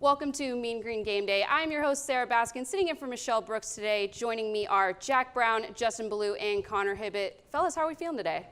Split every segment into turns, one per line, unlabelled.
Welcome to Mean Green Game Day. I'm your host, Sarah Baskin, sitting in for Michelle Brooks today. Joining me are Jack Brown, Justin Ballou, and Connor Hibbett. Fellas, how are we feeling today?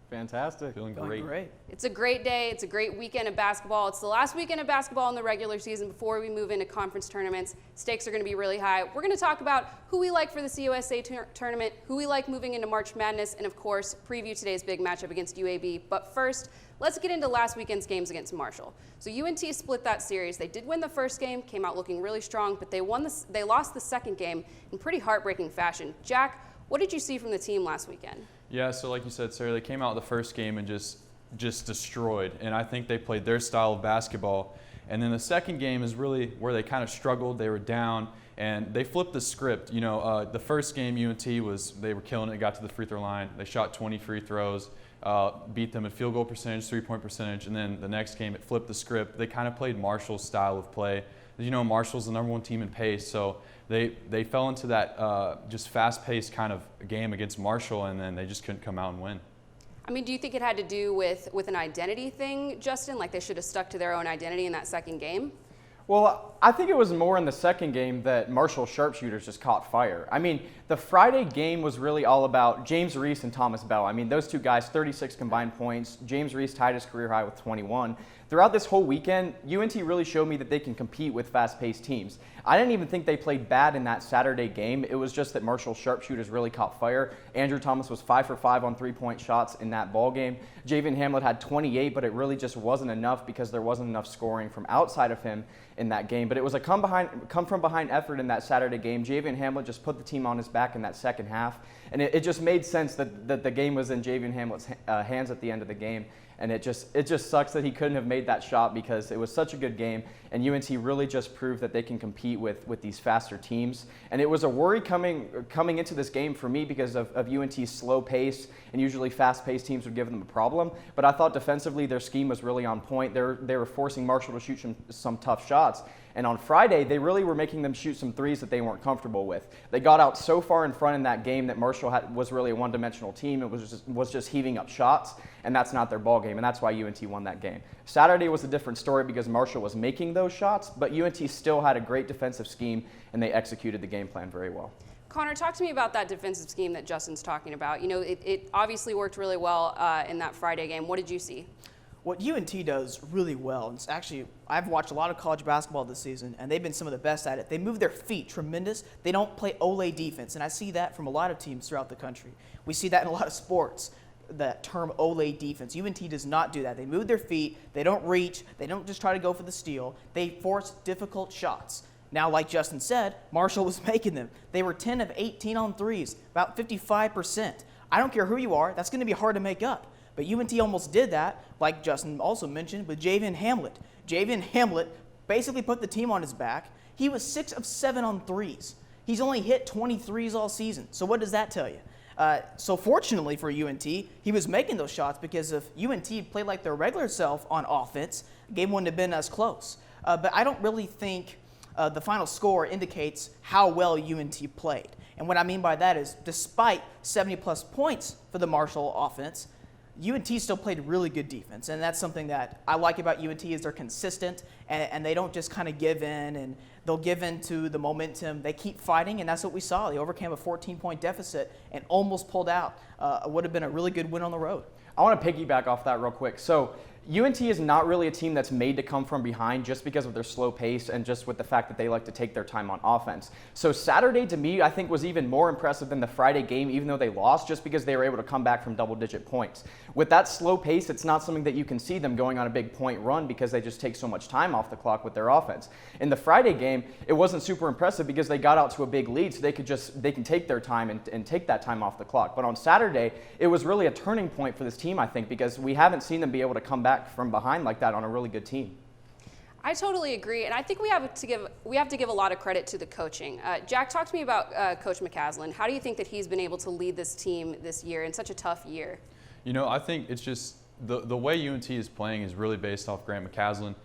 Fantastic. Feeling great.
It's a great day. It's a great weekend of basketball. It's the last weekend of basketball in the regular season before we move into conference tournaments. Stakes are going to be really high. We're going to talk about who we like for the CUSA tournament, who we like moving into March Madness, and of course, preview today's big matchup against UAB. But first, let's get into last weekend's games against Marshall. So UNT split that series. They did win the first game, came out looking really strong, but they lost the second game in pretty heartbreaking fashion. Jack, what did you see from the team last weekend?
Yeah, so like you said, Sarah, they came out the first game and just destroyed. And I think they played their style of basketball. And then the second game is really where they kind of struggled. They were down, and they flipped the script. You know, the first game, UNT they were killing it, got to the free throw line. They shot 20 free throws, beat them at field goal percentage, three-point percentage. And then the next game, it flipped the script. They kind of played Marshall's style of play. You know, Marshall's the #1 team in pace, so they fell into that just fast-paced kind of game against Marshall, and then they just couldn't come out and win.
I mean, do you think it had to do with an identity thing, Justin? Like they should have stuck to their own identity in that second game?
Well, I think it was more in the second game that Marshall sharpshooters just caught fire. I mean, the Friday game was really all about James Reese and Thomas Bell. I mean, those two guys, 36 combined points. James Reese tied his career high with 21. Throughout this whole weekend, UNT really showed me that they can compete with fast-paced teams. I didn't even think they played bad in that Saturday game. It was just that Marshall sharpshooters really caught fire. Andrew Thomas was 5 for 5 on three-point shots in that ball game. Javian Hamlet had 28, but it really just wasn't enough because there wasn't enough scoring from outside of him in that game. But it was a come-from-behind effort in that Saturday game. Javian Hamlet just put the team on his back in that second half, and it just made sense that the game was in Javian Hamlet's hands at the end of the game. And it just sucks that he couldn't have made that shot because it was such a good game, and UNT really just proved that they can compete with these faster teams. And it was a worry coming into this game for me because of UNT's slow pace, and usually fast-paced teams would give them a problem. But I thought defensively their scheme was really on point. They were forcing Marshall to shoot some tough shots. And on Friday, they really were making them shoot some threes that they weren't comfortable with. They got out so far in front in that game that Marshall was really a one-dimensional team. It was just heaving up shots, and that's not their ball game, and that's why UNT won that game. Saturday was a different story because Marshall was making those shots, but UNT still had a great defensive scheme, and they executed the game plan very well.
Connor, talk to me about that defensive scheme that Justin's talking about. You know, it obviously worked really well in that Friday game. What did you see?
What UNT does really well, and it's actually, I've watched a lot of college basketball this season, and they've been some of the best at it. They move their feet tremendous. They don't play Ole defense, and I see that from a lot of teams throughout the country. We see that in a lot of sports, that term Ole defense. UNT does not do that. They move their feet. They don't reach. They don't just try to go for the steal. They force difficult shots. Now, like Justin said, Marshall was making them. They were 10 of 18 on threes, about 55%. I don't care who you are. That's going to be hard to make up. But UNT almost did that, like Justin also mentioned, with Javian Hamlet. Javian Hamlet basically put the team on his back. He was 6 of 7 on threes. He's only hit 23s all season. So what does that tell you? So fortunately for UNT, he was making those shots because if UNT played like their regular self on offense, the game wouldn't have been as close. But I don't really think the final score indicates how well UNT played. And what I mean by that is despite 70-plus points for the Marshall offense, UNT still played really good defense, and that's something that I like about UNT is they're consistent, and they don't just kind of give in, and they'll give in to the momentum. They keep fighting, and that's what we saw. They overcame a 14-point deficit and almost pulled out. It would have been a really good win on the road.
I want to piggyback off that real quick. So UNT is not really a team that's made to come from behind just because of their slow pace and just with the fact that they like to take their time on offense. So Saturday, to me, I think was even more impressive than the Friday game, even though they lost, just because they were able to come back from double-digit points. With that slow pace, it's not something that you can see them going on a big point run because they just take so much time off the clock with their offense. In the Friday game, it wasn't super impressive because they got out to a big lead, so they can take their time and take that time off the clock. But on Saturday, it was really a turning point for this team, I think, because we haven't seen them be able to come back from behind like that on a really good team.
I totally agree, and I think we have to give a lot of credit to the coaching. Jack, talk to me about Coach McCaslin. How do you think that he's been able to lead this team this year in such a tough year?
You know, I think it's just the way UNT is playing is really based off Grant McCaslin.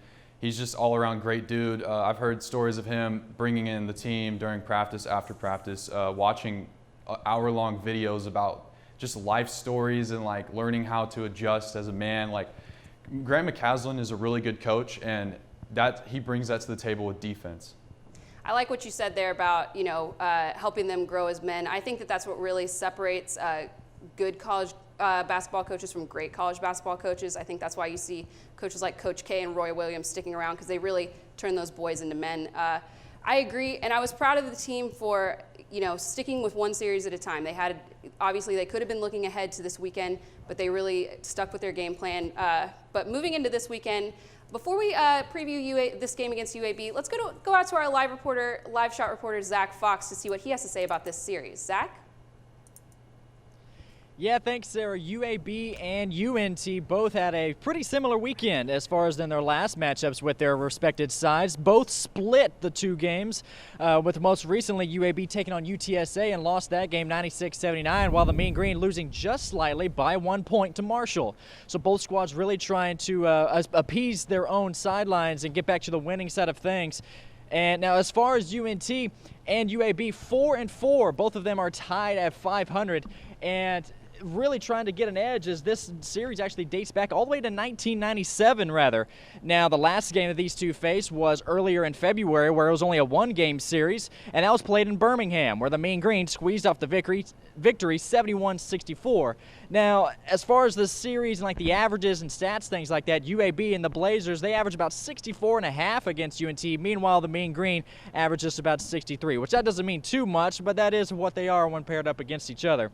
He's just all-around great dude. I've heard stories of him bringing in the team during practice, after practice, watching hour-long videos about just life stories and like learning how to adjust as a man. Like Grant McCaslin is a really good coach, and that he brings that to the table with defense.
I like what you said there about, helping them grow as men. I think that that's what really separates good college basketball coaches from great college basketball coaches. I think that's why you see coaches like Coach K and Roy Williams sticking around, because they really turn those boys into men. I agree, and I was proud of the team for sticking with one series at a time. Obviously they could have been looking ahead to this weekend, but they really stuck with their game plan. But moving into this weekend, before we preview this game against UAB, let's go out to our live shot reporter, Zach Fox, to see what he has to say about this series. Zach?
Yeah, thanks, Sarah. UAB and UNT both had a pretty similar weekend as far as in their last matchups with their respected sides. Both split the two games, with most recently UAB taking on UTSA and lost that game 96-79, while the Mean Green losing just slightly by 1 point to Marshall. So both squads really trying to appease their own sidelines and get back to the winning side of things. And now as far as UNT and UAB, 4-4, both of them are tied at 500. And really trying to get an edge, as this series actually dates back all the way to 1997 rather. Now the last game that these two faced was earlier in February, where it was only a one-game series, and that was played in Birmingham, where the Mean Green squeezed off the victory 71-64. Now as far as the series and like the averages and stats, things like that, UAB and the Blazers, they average about 64.5 against UNT. Meanwhile the Mean Green averages about 63, which that doesn't mean too much, but that is what they are when paired up against each other.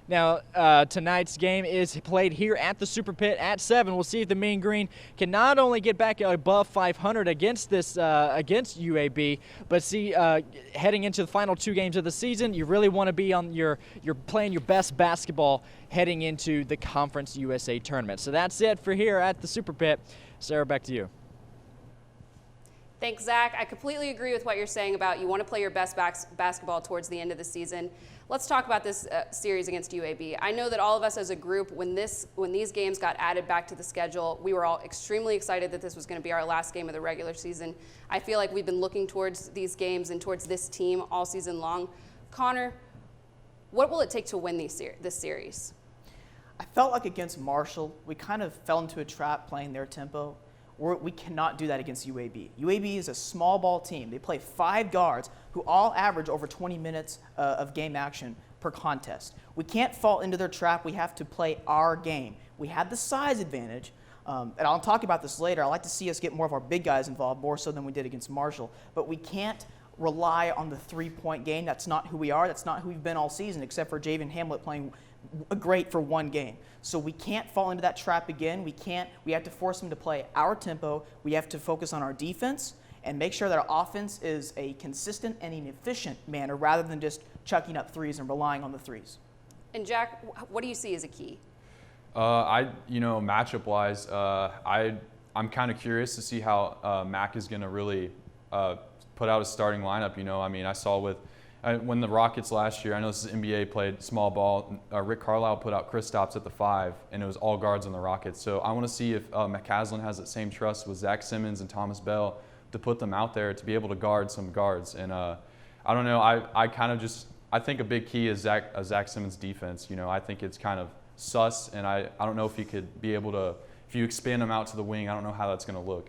Now, tonight's game is played here at the Super Pit at 7. We'll see if the Mean Green can not only get back above 500 against against UAB, but see, heading into the final two games of the season, you really want to be on you're playing your best basketball heading into the Conference USA tournament. So that's it for here at the Super Pit. Sarah, back to you.
Thanks, Zach. I completely agree with what you're saying about you want to play your best basketball towards the end of the season. Let's talk about this series against UAB. I know that all of us as a group, when these games got added back to the schedule, we were all extremely excited that this was going to be our last game of the regular season. I feel like we've been looking towards these games and towards this team all season long. Connor, what will it take to win this series?
I felt like against Marshall, we kind of fell into a trap playing their tempo. We cannot do that against UAB. UAB is a small ball team. They play 5 guards who all average over 20 minutes of game action per contest. We can't fall into their trap. We have to play our game. We have the size advantage, and I'll talk about this later. I like to see us get more of our big guys involved, more so than we did against Marshall. But we can't rely on the three-point game. That's not who we are. That's not who we've been all season, except for Javian Hamlet playing great for one game. So we can't fall into that trap again. We have to force them to play our tempo. We have to focus on our defense and make sure that our offense is a consistent and an efficient manner rather than just chucking up threes and relying on the threes.
And Jack, what do you see as a key?
Matchup-wise, I'm kind of curious to see how Mac is going to really put out a starting lineup. I saw when the Rockets last year, I know this is NBA, played small ball. Rick Carlisle put out Kristaps at the 5, and it was all guards on the Rockets. So I want to see if McCaslin has that same trust with Zach Simmons and Thomas Bell to put them out there to be able to guard some guards. And I don't know. I think a big key is Zach Simmons' defense. I think it's kind of sus, and I don't know if he could be able to. If you expand him out to the wing, I don't know how that's going to look.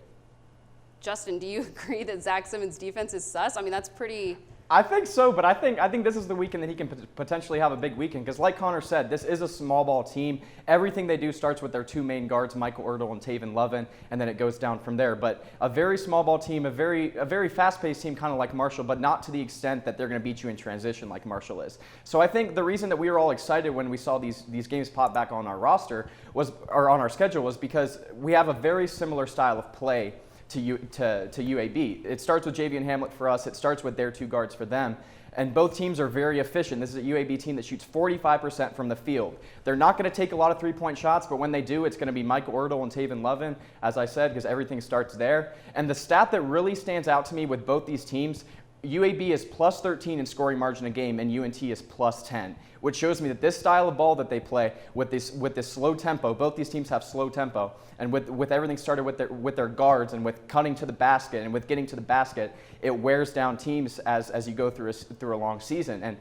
Justin, do you agree that Zach Simmons' defense is sus? I mean, that's pretty.
I think so, but I think this is the weekend that he can potentially have a big weekend, because like Connor said, this is a small ball team. Everything they do starts with their 2 main guards, Michael Ertl and Taven Lovin, and then it goes down from there. But a very small ball team, a very fast-paced team, kind of like Marshall, but not to the extent that they're going to beat you in transition like Marshall is. So I think the reason that we were all excited when we saw these games pop back on our roster or on our schedule was because we have a very similar style of play to UAB. It starts with Javian Hamlet for us. It starts with their 2 guards for them. And both teams are very efficient. This is a UAB team that shoots 45% from the field. They're not going to take a lot of three-point shots, but when they do, it's going to be Michael Ertl and Taven Lovin, as I said, because everything starts there. And the stat that really stands out to me with both these teams, UAB is plus 13 in scoring margin a game, and UNT is plus 10, which shows me that this style of ball that they play with this slow tempo, both these teams have slow tempo, and with everything started with their guards and with cutting to the basket and with getting to the basket, it wears down teams as you go through a long season. And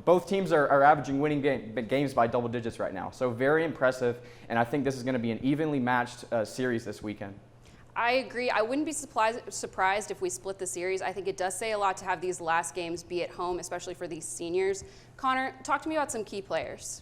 both teams are averaging winning games by double digits right now. So very impressive, and I think this is going to be an evenly matched series this weekend.
I agree. I wouldn't be surprised if we split the series. I think it does say a lot to have these last games be at home, especially for these seniors. Connor, talk to me about some key players.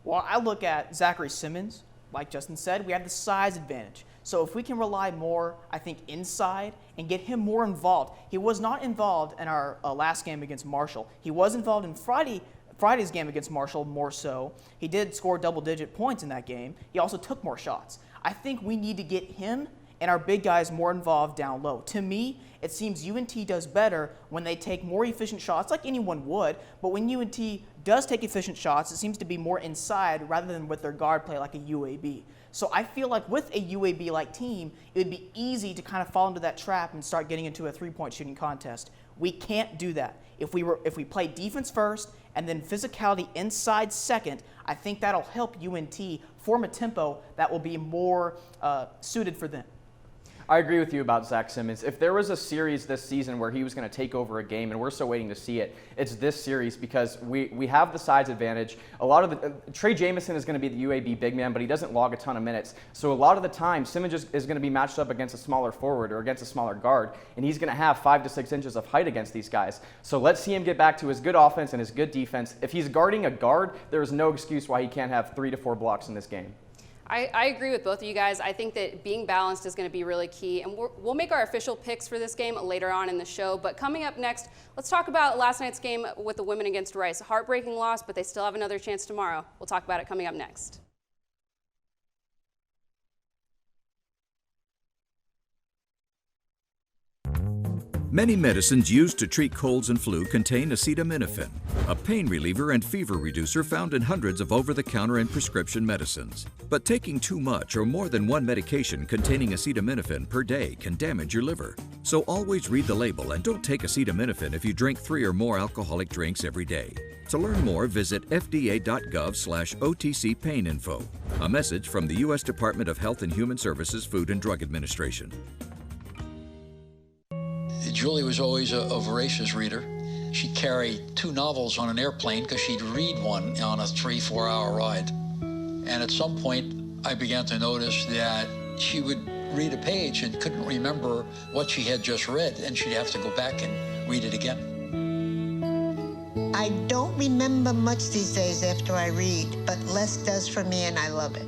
Well, I look at Zachary Simmons. Like Justin said, we have the size advantage. So if we can rely more, I think, inside and get him more involved. He was not involved in our last game against Marshall. He was involved in Friday's game against Marshall more so. He did score double-digit points in that game. He also took more shots. I think we need to get him and our big guys more involved down low. To me, it seems UNT does better when they take more efficient shots, like anyone would, but when UNT does take efficient shots, it seems to be more inside rather than with their guard play like a UAB. So I feel like with a UAB-like team, it would be easy to kind of fall into that trap and start getting into a three-point shooting contest. We can't do that. If we play defense first and then physicality inside second, I think that'll help UNT form a tempo that will be more suited for them.
I agree with you about Zach Simmons. If there was a series this season where he was going to take over a game, and we're still waiting to see it, it's this series because we have the size advantage. A lot of the Trey Jamison is going to be the UAB big man, but he doesn't log a ton of minutes. So a lot of the time, Simmons is going to be matched up against a smaller forward or against a smaller guard, and he's going to have 5 to 6 inches of height against these guys. So let's see him get back to his good offense and his good defense. If he's guarding a guard, there is no excuse why he can't have 3 to 4 blocks in this game.
I agree with both of you guys. I think that being balanced is going to be really key. And we'll make our official picks for this game later on in the show. But coming up next, let's talk about last night's game with the women against Rice. A heartbreaking loss, but they still have another chance tomorrow. We'll talk about it coming up next.
Many medicines used to treat colds and flu contain acetaminophen, a pain reliever and fever reducer found in hundreds of over-the-counter and prescription medicines. But taking too much or more than one medication containing acetaminophen per day can damage your liver. So always read the label and don't take acetaminophen if you drink 3 or more alcoholic drinks every day. To learn more, visit fda.gov/OTC pain info. A message from the U.S. Department of Health and Human Services Food and Drug Administration.
Julie was always a voracious reader. She'd carry 2 novels on an airplane because she'd read one on a 3-4 hour ride. And at some point, I began to notice that she would read a page and couldn't remember what she had just read, and she'd have to go back and read it again.
I don't remember much these days after I read, but less does for me, and I love it.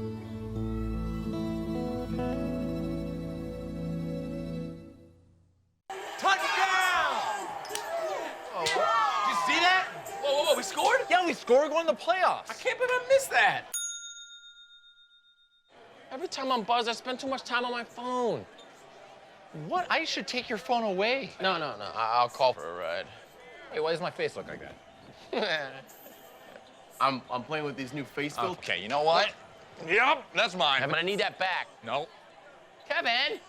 Yeah, we scored going to the playoffs.
I can't believe I missed that. Every time I'm buzzed, I spend too much time on my phone.
What? I should take your phone away.
No. I'll call for a ride.
Wait, why does my face look like that?
I'm playing with these new face filters.
Okay, you know what? Yep, that's mine.
But I need that back.
No.
Kevin!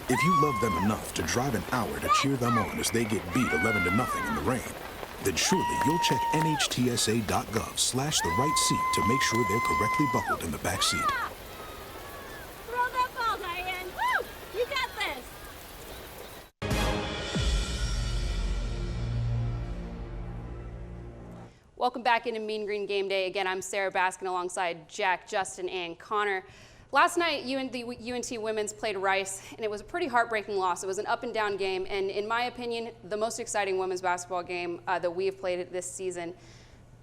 If you love them enough to drive an hour to cheer them on as they get beat 11-0 in the rain, then surely you'll check NHTSA.gov/the-right seat to make sure they're correctly buckled in the back seat.
Throw that ball, Diane. Woo! You got this.
Welcome back into Mean Green Game Day. Again, I'm Sarah Baskin alongside Jack, Justin, and Connor. Last night, the UNT women's played Rice, and it was a pretty heartbreaking loss. It was an up-and-down game, and in my opinion, the most exciting women's basketball game that we have played this season.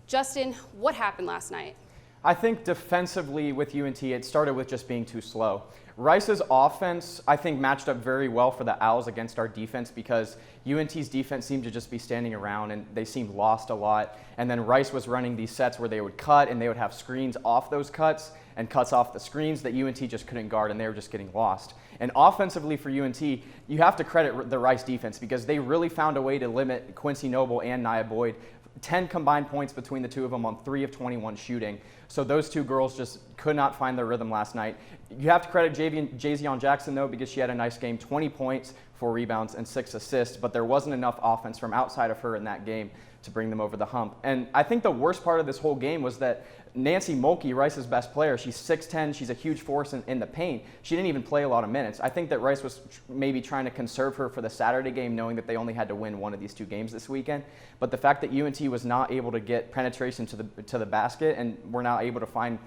Justin, what happened last night?
I think defensively with UNT, it started with just being too slow. Rice's offense, I think, matched up very well for the Owls against our defense because UNT's defense seemed to just be standing around and they seemed lost a lot. And then Rice was running these sets where they would cut and they would have screens off those cuts and cuts off the screens that UNT just couldn't guard, and they were just getting lost. And offensively for UNT, you have to credit the Rice defense because they really found a way to limit Quincy Noble and Nia Boyd. 10 combined points between the two of them on 3 of 21 shooting. So those two girls just could not find their rhythm last night. You have to credit Jazion Jackson, though, because she had a nice game, 20 points, 4 rebounds, and 6 assists, but there wasn't enough offense from outside of her in that game. bring them over the hump. And I think the worst part of this whole game was that Nancy Mulkey, Rice's best player, she's 6'10", she's a huge force in the paint. She didn't even play a lot of minutes. I think that Rice was maybe trying to conserve her for the Saturday game, knowing that they only had to win one of these 2 games this weekend. But the fact that UNT was not able to get penetration to the basket and were not able to find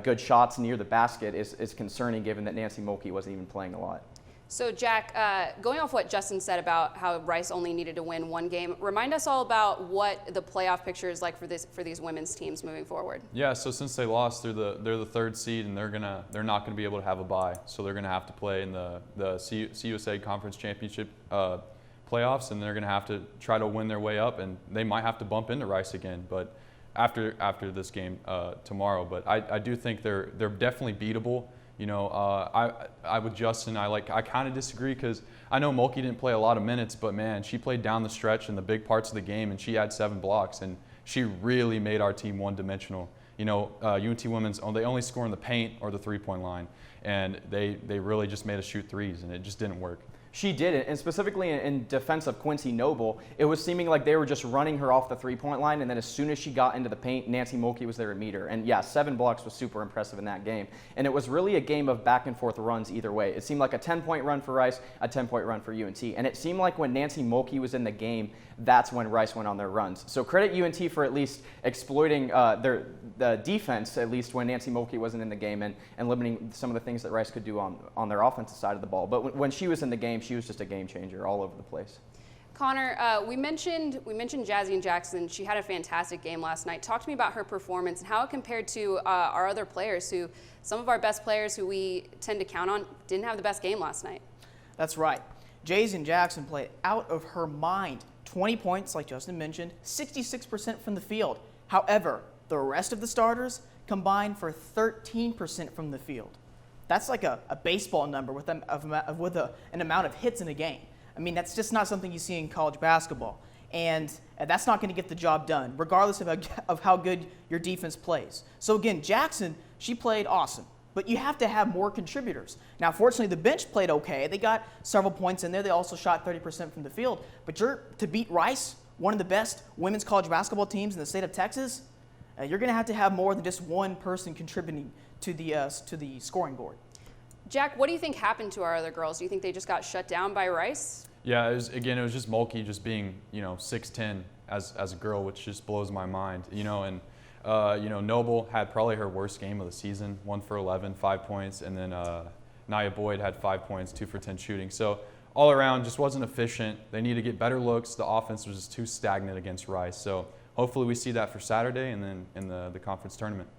good shots near the basket is concerning, given that Nancy Mulkey wasn't even playing a lot.
So, Jack, going off what Justin said about how Rice only needed to win 1 game, remind us all about what the playoff picture is like for these women's teams moving forward.
Yeah, so since they lost, they're the 3rd seed, and they're not gonna be able to have a bye. So they're gonna have to play in the CUSA Conference Championship playoffs, and they're gonna have to try to win their way up, and they might have to bump into Rice again, but after this game tomorrow. But I do think they're definitely beatable. You know, I with Justin, I kind of disagree, because I know Mulkey didn't play a lot of minutes, but man, she played down the stretch in the big parts of the game, and she had 7 blocks, and she really made our team one-dimensional. You know, UNT women's, they only score in the paint or the 3-point line, and they really just made us shoot threes, and it just didn't work.
She did it, and specifically in defense of Quincy Noble, it was seeming like they were just running her off the 3-point line, and then as soon as she got into the paint, Nancy Mulkey was there to meet her. And yeah, 7 blocks was super impressive in that game. And it was really a game of back and forth runs either way. It seemed like a 10-point run for Rice, a 10-point run for UNT. And it seemed like when Nancy Mulkey was in the game, that's when Rice went on their runs. So credit UNT for at least exploiting the defense, at least when Nancy Mulkey wasn't in the game, and limiting some of the things that Rice could do on their offensive side of the ball. But when she was in the game, she was just a game changer all over the place.
Connor, we mentioned Jazzy and Jackson. She had a fantastic game last night. Talk to me about her performance and how it compared to our other players, some of our best players who we tend to count on didn't have the best game last night.
That's right. Jazzy and Jackson played out of her mind. 20 points, like Justin mentioned, 66% from the field. However, the rest of the starters combined for 13% from the field. That's like a baseball number with an amount of hits in a game. I mean, that's just not something you see in college basketball. And that's not going to get the job done, regardless of how good your defense plays. So again, Jackson, she played awesome. But you have to have more contributors. Now, fortunately, the bench played okay. They got several points in there. They also shot 30% from the field. But to beat Rice, one of the best women's college basketball teams in the state of Texas, you're going to have more than just one person contributing to the scoring board.
Jack, what do you think happened to our other girls? Do you think they just got shut down by Rice?
Yeah, it was just Mulkey just being, 6'10" as a girl, which just blows my mind. And Noble had probably her worst game of the season, 1 for 11, 5 points, and then Nia Boyd had 5 points, 2 for 10 shooting. So all around, just wasn't efficient. They need to get better looks. The offense was just too stagnant against Rice. So hopefully we see that for Saturday and then in the conference tournament.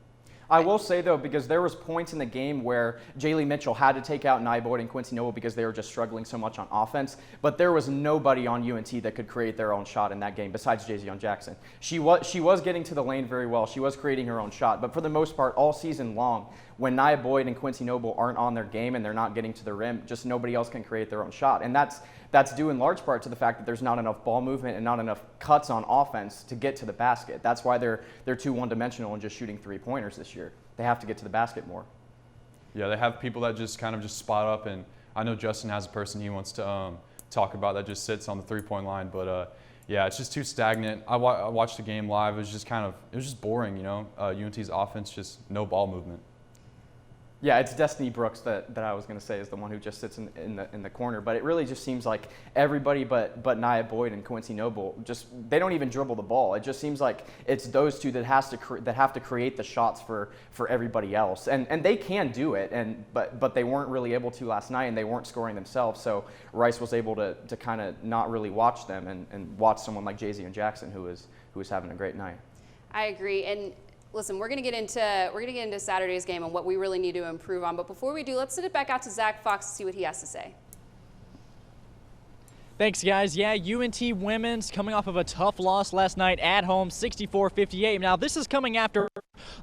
I will say, though, because there was points in the game where Jaylee Mitchell had to take out Nia Boyd and Quincy Noble because they were just struggling so much on offense, but there was nobody on UNT that could create their own shot in that game besides Jayzion Jackson. She was getting to the lane very well. She was creating her own shot, but for the most part, all season long, when Nia Boyd and Quincy Noble aren't on their game and they're not getting to the rim, just nobody else can create their own shot. And that's due in large part to the fact that there's not enough ball movement and not enough cuts on offense to get to the basket. That's why they're too one-dimensional and just shooting 3-pointers this year. They have to get to the basket more.
Yeah, they have people that just kind of just spot up, and I know Justin has a person he wants to talk about that just sits on the 3-point line, but yeah, it's just too stagnant. I watched the game live. It was just boring, UNT's offense, just no ball movement.
Yeah, it's Destiny Brooks that I was going to say is the one who just sits in the corner. But it really just seems like everybody but Nia Boyd and Quincy Noble, they don't even dribble the ball. It just seems like it's those two that have to create the shots for everybody else. And they can do it, but they weren't really able to last night, and they weren't scoring themselves. So Rice was able to kind of not really watch them and watch someone like Jayzion Jackson who was having a great night.
I agree. And listen, we're going to get into Saturday's game and what we really need to improve on. But before we do, let's send it back out to Zach Fox to see what he has to say.
Thanks, guys. Yeah, UNT women's coming off of a tough loss last night at home, 64-58. Now, this is coming after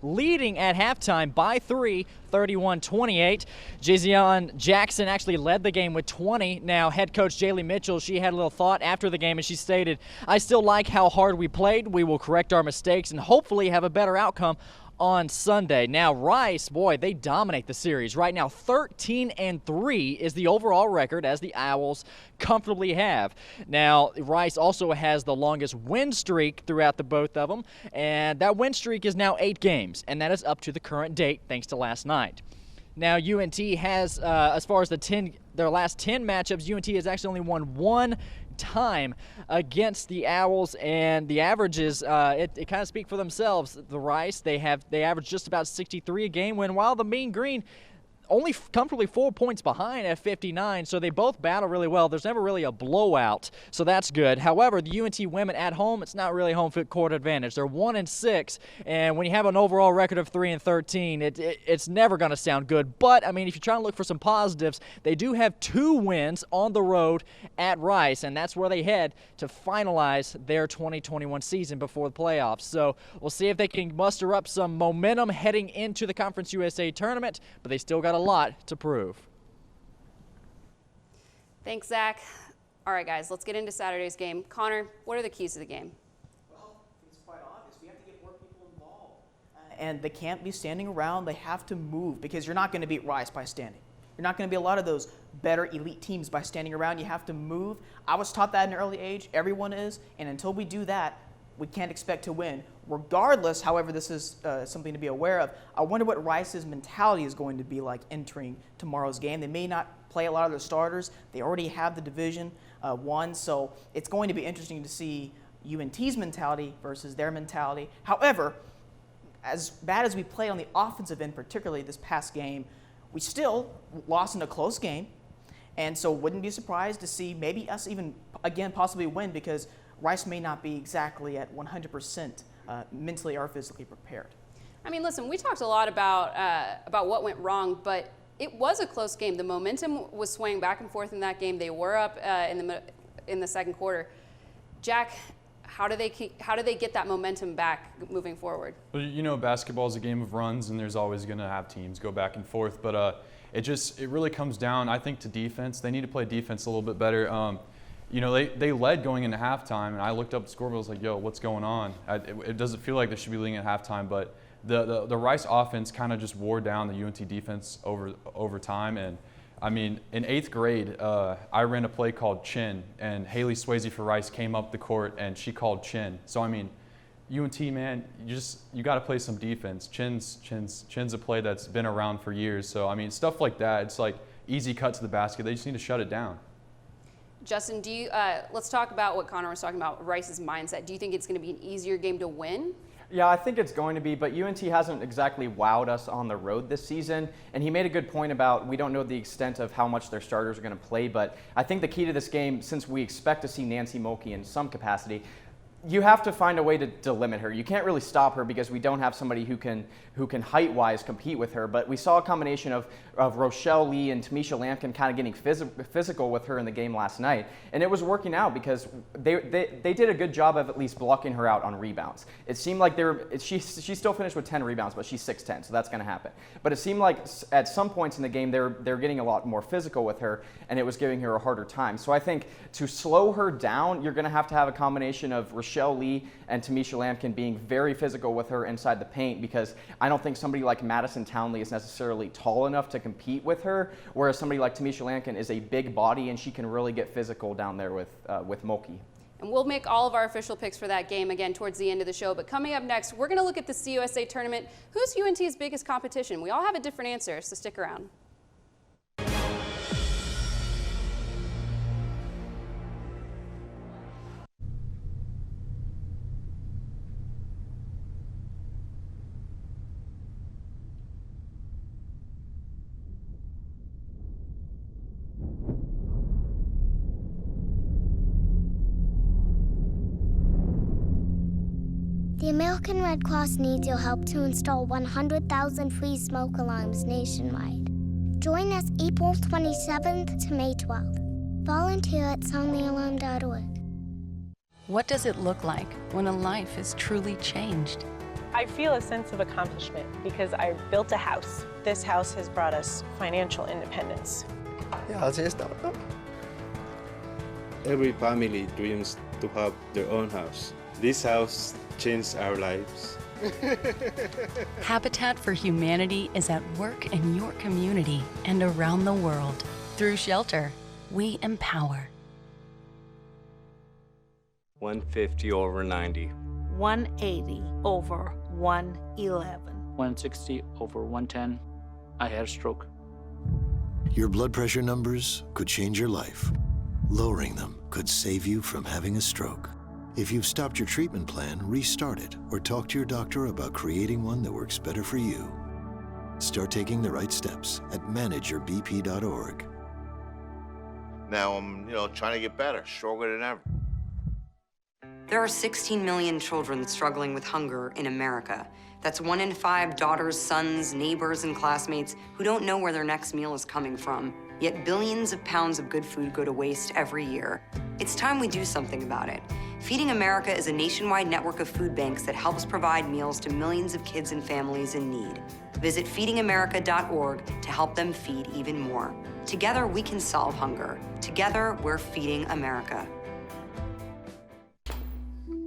leading at halftime by 3, 31-28. Jayzion Jackson actually led the game with 20. Now, head coach Jaylee Mitchell, she had a little thought after the game, and she stated, "I still like how hard we played. We will correct our mistakes and hopefully have a better outcome on Sunday. Now, Rice, boy, they dominate the series. Right now, 13-3 is the overall record, as the Owls comfortably have. Now, Rice also has the longest win streak throughout the both of them, and that win streak is now 8 games, and that is up to the current date thanks to last night. Now, UNT has, as far as their last 10 matchups, UNT has actually only won 1 time against the Owls, and the averages it kind of speak for themselves. The Rice, they average just about 63 a game, while the Mean Green only comfortably 4 points behind at 59, so they both battle really well. There's never really a blowout, so that's good. However, the UNT women at home, it's not really home court advantage. They're 1-6, and when you have an overall record of 3-13, it's never going to sound good. But, I mean, if you're trying to look for some positives, they do have 2 wins on the road at Rice, and that's where they head to finalize their 2021 season before the playoffs. So we'll see if they can muster up some momentum heading into the Conference USA tournament, but they still got a lot to prove.
Thanks, Zach. All right, guys, let's get into Saturday's game. Connor, what are the keys to the game?
Well, it's quite obvious. We have to get more people involved. And they can't be standing around. They have to move, because you're not going to beat Rice by standing. You're not going to be a lot of those better elite teams by standing around. You have to move. I was taught that at an early age. Everyone is. And until we do that, we can't expect to win. Regardless, however, this is something to be aware of. I wonder what Rice's mentality is going to be like entering tomorrow's game. They may not play a lot of their starters. They already have the Division won, so it's going to be interesting to see UNT's mentality versus their mentality. However, as bad as we played on the offensive end, particularly this past game, we still lost in a close game, and so wouldn't be surprised to see maybe us even, again, possibly win, because Rice may not be exactly at 100% mentally or physically prepared.
I mean, listen, we talked a lot about what went wrong, but it was a close game. The momentum was swaying back and forth in that game. They were up in the second quarter. Jack, how do they get that momentum back moving forward? Well,
you know, basketball is a game of runs, and there's always going to have teams go back and forth. But it really comes down, I think, to defense. They need to play defense a little bit better. You know, they led going into halftime, and I looked up the scoreboard. I was like, yo, what's going on? It doesn't feel like they should be leading at halftime, but the Rice offense kind of just wore down the UNT defense over time. And, I mean, in 8th grade, I ran a play called Chin, and Haley Swayze for Rice came up the court, and she called Chin. So, I mean, UNT, man, you got to play some defense. Chin's a play that's been around for years. So, I mean, stuff like that, it's like easy cut to the basket. They just need to shut it down.
Justin, let's talk about what Connor was talking about, Rice's mindset. Do you think it's going to be an easier game to win?
Yeah, I think it's going to be, but UNT hasn't exactly wowed us on the road this season, and he made a good point about we don't know the extent of how much their starters are going to play, but I think the key to this game, since we expect to see Nancy Mulkey in some capacity, you have to find a way to limit her. You can't really stop her because we don't have somebody who can height-wise compete with her. But we saw a combination of Rochelle Lee and Tamisha Lampkin kind of getting physical with her in the game last night, and it was working out because they did a good job of at least blocking her out on rebounds. It seemed like she still finished with 10 rebounds, but she's 6'10", so that's going to happen. But it seemed like at some points in the game they're getting a lot more physical with her, and it was giving her a harder time. So I think to slow her down, you're going to have a combination of Rochelle Lee and Tamisha Lampkin being very physical with her inside the paint, because I don't think somebody like Madison Townley is necessarily tall enough to compete with her, whereas somebody like Tamisha Lampkin is a big body and she can really get physical down there with Mulkey.
And we'll make all of our official picks for that game again towards the end of the show. But coming up next, we're going to look at the CUSA tournament. Who's UNT's biggest competition? We all have a different answer, so stick around.
The American Red Cross needs your help to install 100,000 free smoke alarms nationwide. Join us April 27th to May 12th. Volunteer at soundthealarm.org.
What does it look like when a life is truly changed?
I feel a sense of accomplishment because I built a house. This house has brought us financial independence.
Every family dreams to have their own house. This house changed our lives.
Habitat for Humanity is at work in your community and around the world. Through shelter, we empower.
150 over 90.
180 over 111.
160 over 110. I had a stroke.
Your blood pressure numbers could change your life. Lowering them could save you from having a stroke. If you've stopped your treatment plan, restart it or talk to your doctor about creating one that works better for you. Start taking the right steps at manageyourbp.org.
Now I'm, trying to get better, stronger than ever.
There are 16 million children struggling with hunger in America. That's 1 in 5 daughters, sons, neighbors, and classmates who don't know where their next meal is coming from. Yet billions of pounds of good food go to waste every year. It's time we do something about it. Feeding America is a nationwide network of food banks that helps provide meals to millions of kids and families in need. Visit feedingamerica.org to help them feed even more. Together, we can solve hunger. Together, we're feeding America.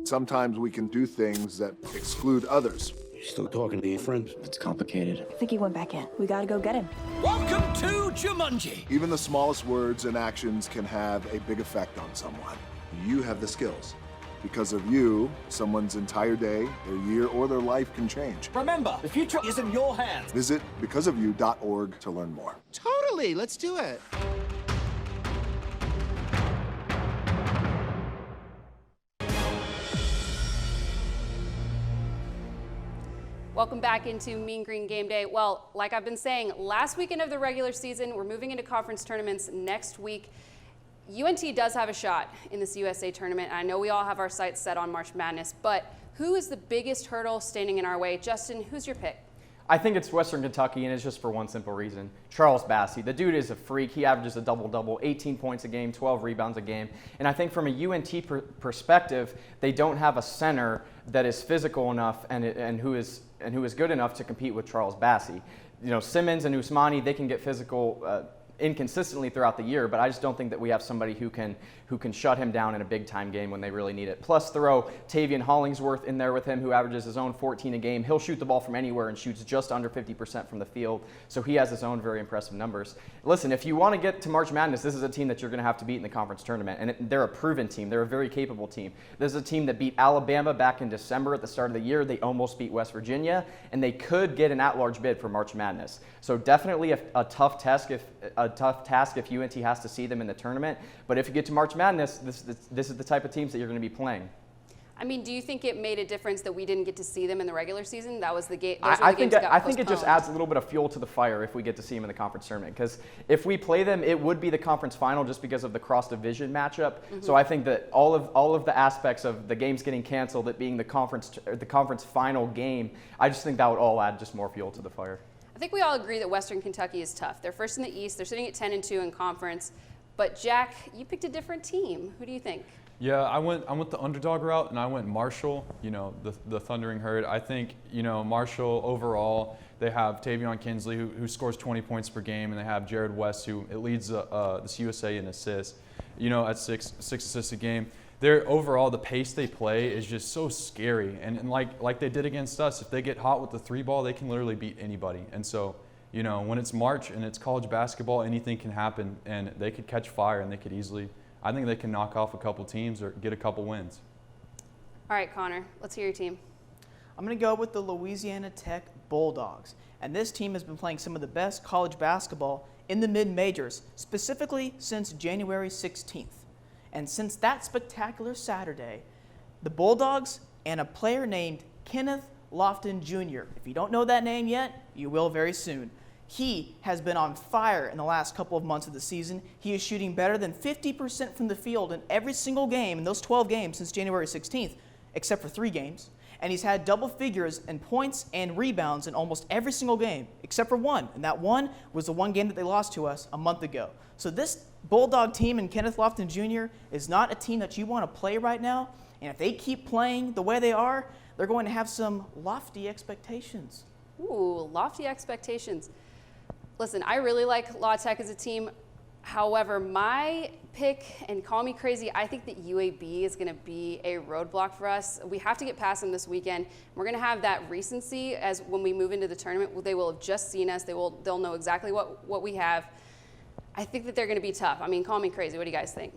Sometimes we can do things that exclude others.
You're still talking to your friend. It's complicated.
I think he went back in. We gotta go get him.
Welcome to Jumanji! Even the smallest words and actions can have a big effect on someone. You have the skills. Because of you, someone's entire day, their year, or their life can change.
Remember, the future is in your hands.
Visit becauseofyou.org to learn more.
Totally, let's do it.
Welcome back into Mean Green Game Day. Well, like I've been saying, last weekend of the regular season, we're moving into conference tournaments next week. UNT does have a shot in this USA tournament. I know we all have our sights set on March Madness, but who is the biggest hurdle standing in our way? Justin, who's your pick?
I think it's Western Kentucky, and it's just for one simple reason. Charles Bassey. The dude is a freak. He averages a double-double, 18 points a game, 12 rebounds a game. And I think from a UNT perspective, they don't have a center that is physical enough and who is good enough to compete with Charles Bassey. Simmons and Usmani, they can get physical inconsistently throughout the year, but I just don't think that we have somebody who can shut him down in a big-time game when they really need it. Plus, throw Tavian Hollingsworth in there with him, who averages his own 14 a game. He'll shoot the ball from anywhere and shoots just under 50% from the field, so he has his own very impressive numbers. Listen, if you want to get to March Madness, this is a team that you're going to have to beat in the conference tournament, and they're a proven team. They're a very capable team. This is a team that beat Alabama back in December at the start of the year. They almost beat West Virginia, and they could get an at-large bid for March Madness. So definitely a tough task if UNT has to see them in the tournament. But if you get to March Madness, this is the type of teams that you're going to be playing.
I mean, do you think it made a difference that we didn't get to see them in the regular season? That was the game.
I think it just adds a little bit of fuel to the fire if we get to see them in the conference tournament. Because if we play them, it would be the conference final just because of the cross-division matchup. Mm-hmm. So I think that all of the aspects of the games getting canceled, it being the conference final game, I just think that would all add just more fuel to the fire.
I think we all agree that Western Kentucky is tough. They're first in the East. They're sitting at 10-2 in conference. But Jack, you picked a different team. Who do you think?
Yeah, I went the underdog route, and I went Marshall, the Thundering Herd. I think, Marshall overall, they have Tavion Kinsley, who scores 20 points per game, and they have Jared West, who leads this USA in assists, at six assists a game. Overall, the pace they play is just so scary. And like they did against us, if they get hot with the three ball, they can literally beat anybody. And so, when it's March and it's college basketball, anything can happen, and they could catch fire, and I think they can knock off a couple teams or get a couple wins.
All right, Connor, let's hear your team.
I'm going to go with the Louisiana Tech Bulldogs. And this team has been playing some of the best college basketball in the mid-majors, specifically since January 16th. And since that spectacular Saturday, the Bulldogs and a player named Kenneth Lofton Jr., if you don't know that name yet, you will very soon. He has been on fire in the last couple of months of the season. He is shooting better than 50% from the field in every single game in those 12 games since January 16th, except for 3 games. And he's had double figures in points and rebounds in almost every single game, except for one. And that one was the one game that they lost to us a month ago. So this Bulldog team and Kenneth Lofton Jr. is not a team that you want to play right now. And if they keep playing the way they are, they're going to have some lofty expectations.
Ooh, lofty expectations. Listen, I really like La Tech as a team. However, my pick, and call me crazy, I think that UAB is going to be a roadblock for us. We have to get past them this weekend. We're going to have that recency as when we move into the tournament. They will have just seen us. They'll know exactly what we have. I think that they're going to be tough. I mean, call me crazy. What do you guys think?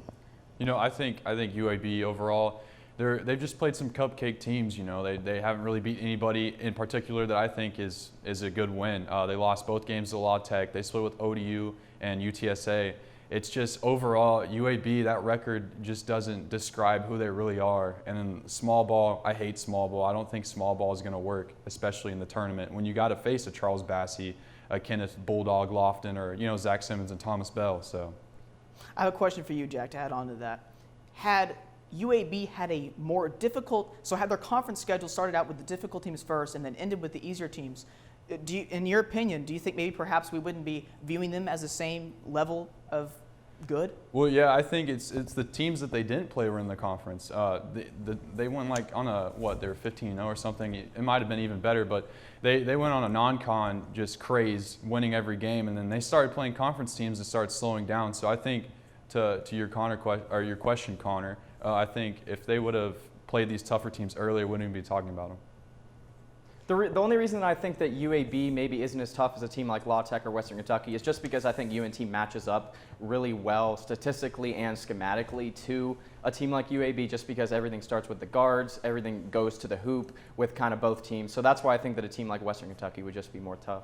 You know, I think UAB overall, they've just played some cupcake teams. You know, they haven't really beat anybody in particular that I think is a good win. They lost both games to La Tech. They split with ODU and UTSA. It's just overall UAB, that record just doesn't describe who they really are. And then small ball, I hate small ball. I don't think small ball is going to work, especially in the tournament when you got to face a Charles Bassey, a Kenneth Bulldog Lofton, or Zach Simmons and Thomas Bell. So,
I have a question for you, Jack, to add on to that. Had UAB had a more difficult, so had their conference schedule started out with the difficult teams first and then ended with the easier teams, in your opinion, do you think maybe perhaps we wouldn't be viewing them as the same level of good?
Well, yeah, I think it's the teams that they didn't play were in the conference. They went like on they were 15-0 or something. It might have been even better, but they went on a non-con just craze, winning every game, and then they started playing conference teams and started slowing down. So I think to your your question, Connor, I think if they would have played these tougher teams earlier, we wouldn't even be talking about them.
The only reason that I think that UAB maybe isn't as tough as a team like La Tech or Western Kentucky is just because I think UNT matches up really well statistically and schematically to a team like UAB, just because everything starts with the guards, everything goes to the hoop with kind of both teams. So that's why I think that a team like Western Kentucky would just be more tough.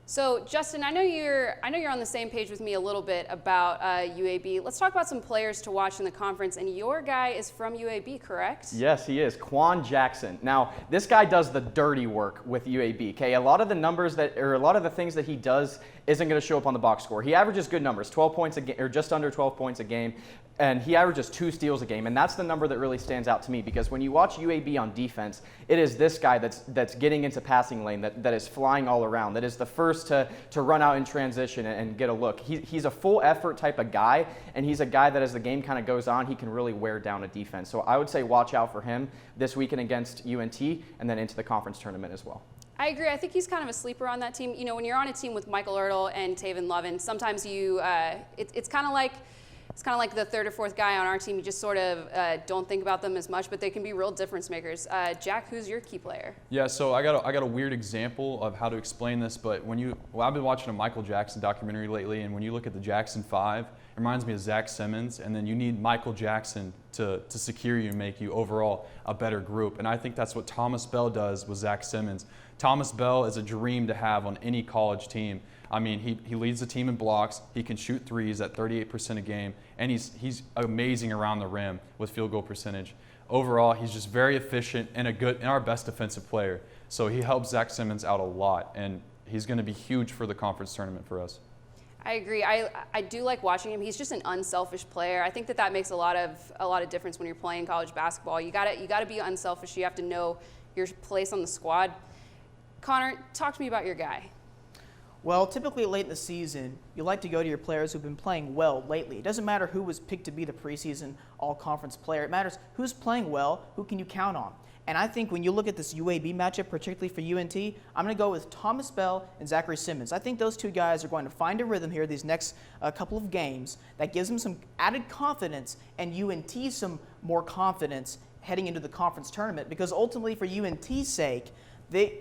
So, Justin, I know you're on the same page with me a little bit about UAB. Let's talk about some players to watch in the conference. And your guy is from UAB, correct?
Yes, he is. Quan Jackson. Now, this guy does the dirty work with UAB. Okay, a lot of the numbers a lot of the things that he does isn't going to show up on the box score. He averages good numbers, 12 points a game, or just under 12 points a game. And he averages 2 steals a game, and that's the number that really stands out to me, because when you watch UAB on defense, it is this guy that's getting into passing lane, that is flying all around, that is the first to run out in transition and get a look. He's a full effort type of guy, and he's a guy that as the game kind of goes on, he can really wear down a defense. So I would say watch out for him this weekend against UNT and then into the conference tournament as well.
I agree. I think he's kind of a sleeper on that team. You know, when you're on a team with Michael Ertl and Taven Lovin, sometimes it's kind of like the third or fourth guy on our team. You just sort of don't think about them as much, but they can be real difference makers. Jack, who's your key player?
Yeah, so I got a weird example of how to explain this, but I've been watching a Michael Jackson documentary lately, and when you look at the Jackson 5, it reminds me of Zach Simmons, and then you need Michael Jackson to secure you and make you overall a better group. And I think that's what Thomas Bell does with Zach Simmons. Thomas Bell is a dream to have on any college team. I mean, he leads the team in blocks. He can shoot threes at 38% a game, and he's amazing around the rim with field goal percentage. Overall, he's just very efficient and our best defensive player. So he helps Zach Simmons out a lot, and he's going to be huge for the conference tournament for us.
I agree. I do like watching him. He's just an unselfish player. I think that makes a lot of difference when you're playing college basketball. You gotta be unselfish. You have to know your place on the squad. Connor, talk to me about your guy.
Well, typically late in the season, you like to go to your players who've been playing well lately. It doesn't matter who was picked to be the preseason all-conference player. It matters who's playing well, who can you count on. And I think when you look at this UAB matchup, particularly for UNT, I'm going to go with Thomas Bell and Zachary Simmons. I think those two guys are going to find a rhythm here these next couple of games that gives them some added confidence and UNT some more confidence heading into the conference tournament, because ultimately for UNT's sake,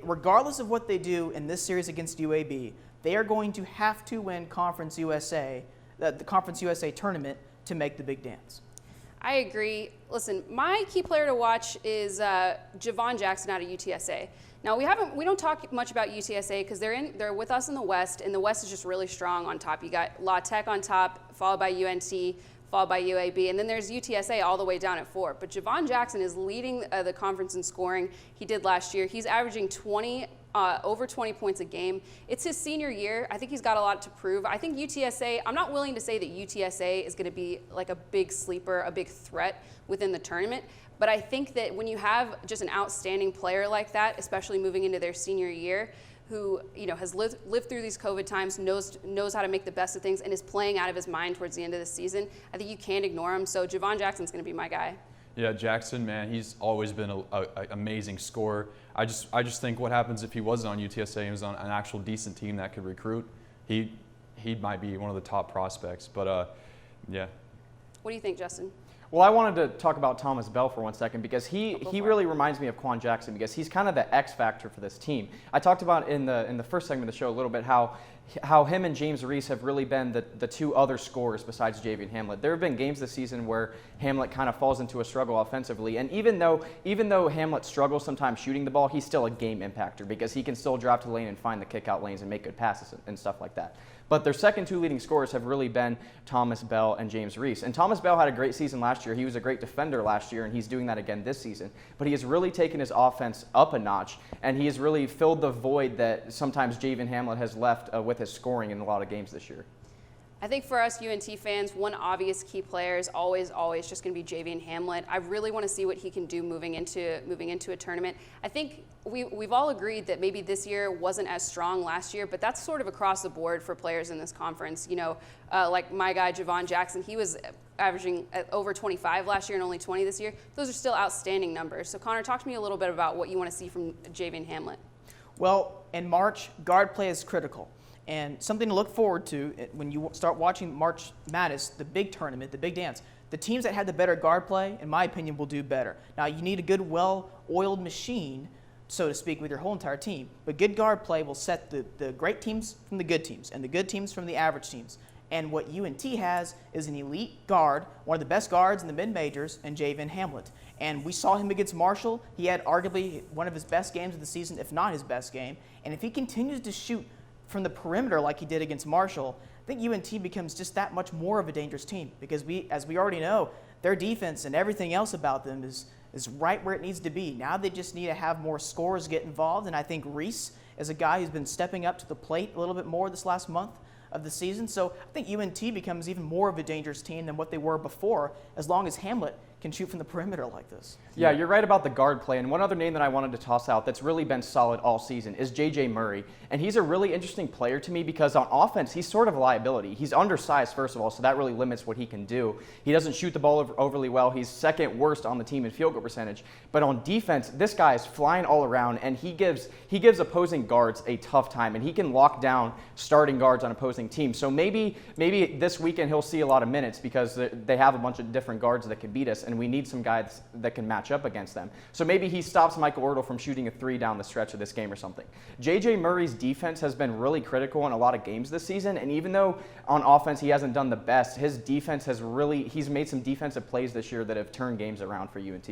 regardless of what they do in this series against UAB, they are going to have to win Conference USA, the Conference USA tournament, to make the big dance.
I agree. Listen, my key player to watch is Javon Jackson out of UTSA. Now we don't talk much about UTSA because they're with us in the West, and the West is just really strong on top. You got La Tech on top, followed by UNT, followed by UAB, and then there's UTSA all the way down at 4. But Javon Jackson is leading the conference in scoring. He did last year. He's averaging over 20 points a game. It's his senior year. I think he's got a lot to prove. I think UTSA, I'm not willing to say that UTSA is going to be like a big sleeper, a big threat within the tournament. But I think that when you have just an outstanding player like that, especially moving into their senior year, who has lived through these COVID times, knows how to make the best of things, and is playing out of his mind towards the end of the season, I think you can't ignore him. So Javon Jackson's going to be my guy.
Yeah, Jackson, man, he's always been an amazing scorer. I just think what happens if he wasn't on UTSA and was on an actual decent team that could recruit, he he might be one of the top prospects. But yeah.
What do you think, Justin?
Well, I wanted to talk about Thomas Bell for 1 second because he really reminds me of Quan Jackson because he's kind of the X factor for this team. I talked about in the first segment of the show a little bit how him and James Reese have really been the two other scorers besides Javian Hamlet. There have been games this season where Hamlet kind of falls into a struggle offensively, and even though Hamlet struggles sometimes shooting the ball, he's still a game impactor because he can still drive to the lane and find the kick out lanes and make good passes and stuff like that. But their second two leading scorers have really been Thomas Bell and James Reese. And Thomas Bell had a great season last year. He was a great defender last year, and he's doing that again this season. But he has really taken his offense up a notch, and he has really filled the void that sometimes Javian Hamlet has left with his scoring in a lot of games this year.
I think for us UNT fans, one obvious key player is always just going to be Javian Hamlet. I really want to see what he can do moving into a tournament. I think we've all agreed that maybe this year wasn't as strong last year, but that's sort of across the board for players in this conference. You know, like my guy Javon Jackson, he was averaging over 25 last year and only 20 this year. Those are still outstanding numbers. So Connor, talk to me a little bit about what you want to see from Javian Hamlet.
Well, in March, guard play is critical. And something to look forward to when you start watching March Madness, the big tournament, the big dance. The teams that have the better guard play, in my opinion, will do better. Now, you need a good, well-oiled machine, so to speak, with your whole entire team. But good guard play will set the great teams from the good teams and the good teams from the average teams. And what UNT has is an elite guard, one of the best guards in the mid-majors, and Javian Hamlet. And we saw him against Marshall. He had arguably one of his best games of the season, if not his best game. And if he continues to shoot from the perimeter like he did against Marshall, I think UNT becomes just that much more of a dangerous team because as we already know, their defense and everything else about them is right where it needs to be. Now they just need to have more scorers get involved, and I think Reese is a guy who's been stepping up to the plate a little bit more this last month of the season. So I think UNT becomes even more of a dangerous team than what they were before, as long as Hamlet can shoot from the perimeter like this.
Yeah, you're right about the guard play. And one other name that I wanted to toss out that's really been solid all season is J.J. Murray. And he's a really interesting player to me because on offense, he's sort of a liability. He's undersized, first of all, so that really limits what he can do. He doesn't shoot the ball overly well. He's second worst on the team in field goal percentage. But on defense, this guy is flying all around, and he gives opposing guards a tough time, and he can lock down starting guards on opposing teams. So maybe this weekend he'll see a lot of minutes because they have a bunch of different guards that can beat us, and we need some guys that can match up against them. So maybe he stops Michael Ertl from shooting a three down the stretch of this game or something. J.J. Murray's defense has been really critical in a lot of games this season, and even though on offense he hasn't done the best, his defense he's made some defensive plays this year that have turned games around for UNT.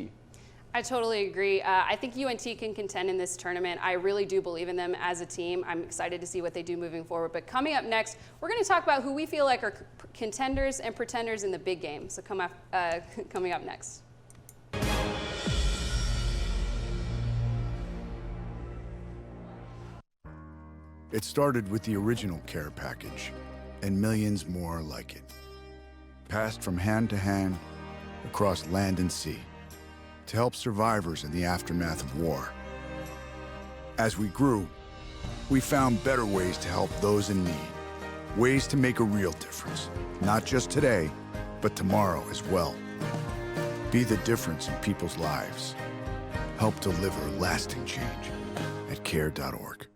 I totally agree. I think UNT can contend in this tournament. I really do believe in them as a team. I'm excited to see what they do moving forward. But coming up next, we're going to talk about who we feel like are contenders and pretenders in the big game. So coming up next.
It started with the original care package and millions more like it. Passed from hand to hand across land and sea to help survivors in the aftermath of war. As we grew, we found better ways to help those in need. Ways to make a real difference, not just today, but tomorrow as well. Be the difference in people's lives. Help deliver lasting change at care.org.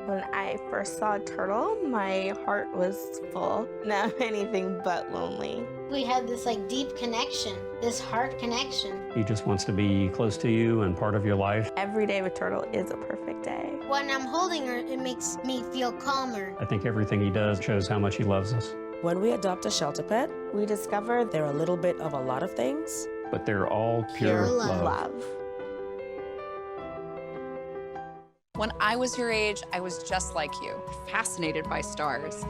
When I first saw Turtle, my heart was full. Now I'm anything but lonely.
We had this deep connection, this heart connection.
He just wants to be close to you and part of your life.
Every day with Turtle is a perfect day.
When I'm holding her, it makes me feel calmer.
I think everything he does shows how much he loves us.
When we adopt a shelter pet, we discover they're a little bit of a lot of things.
But they're all pure love.
When I was your age, I was just like you, fascinated by stars.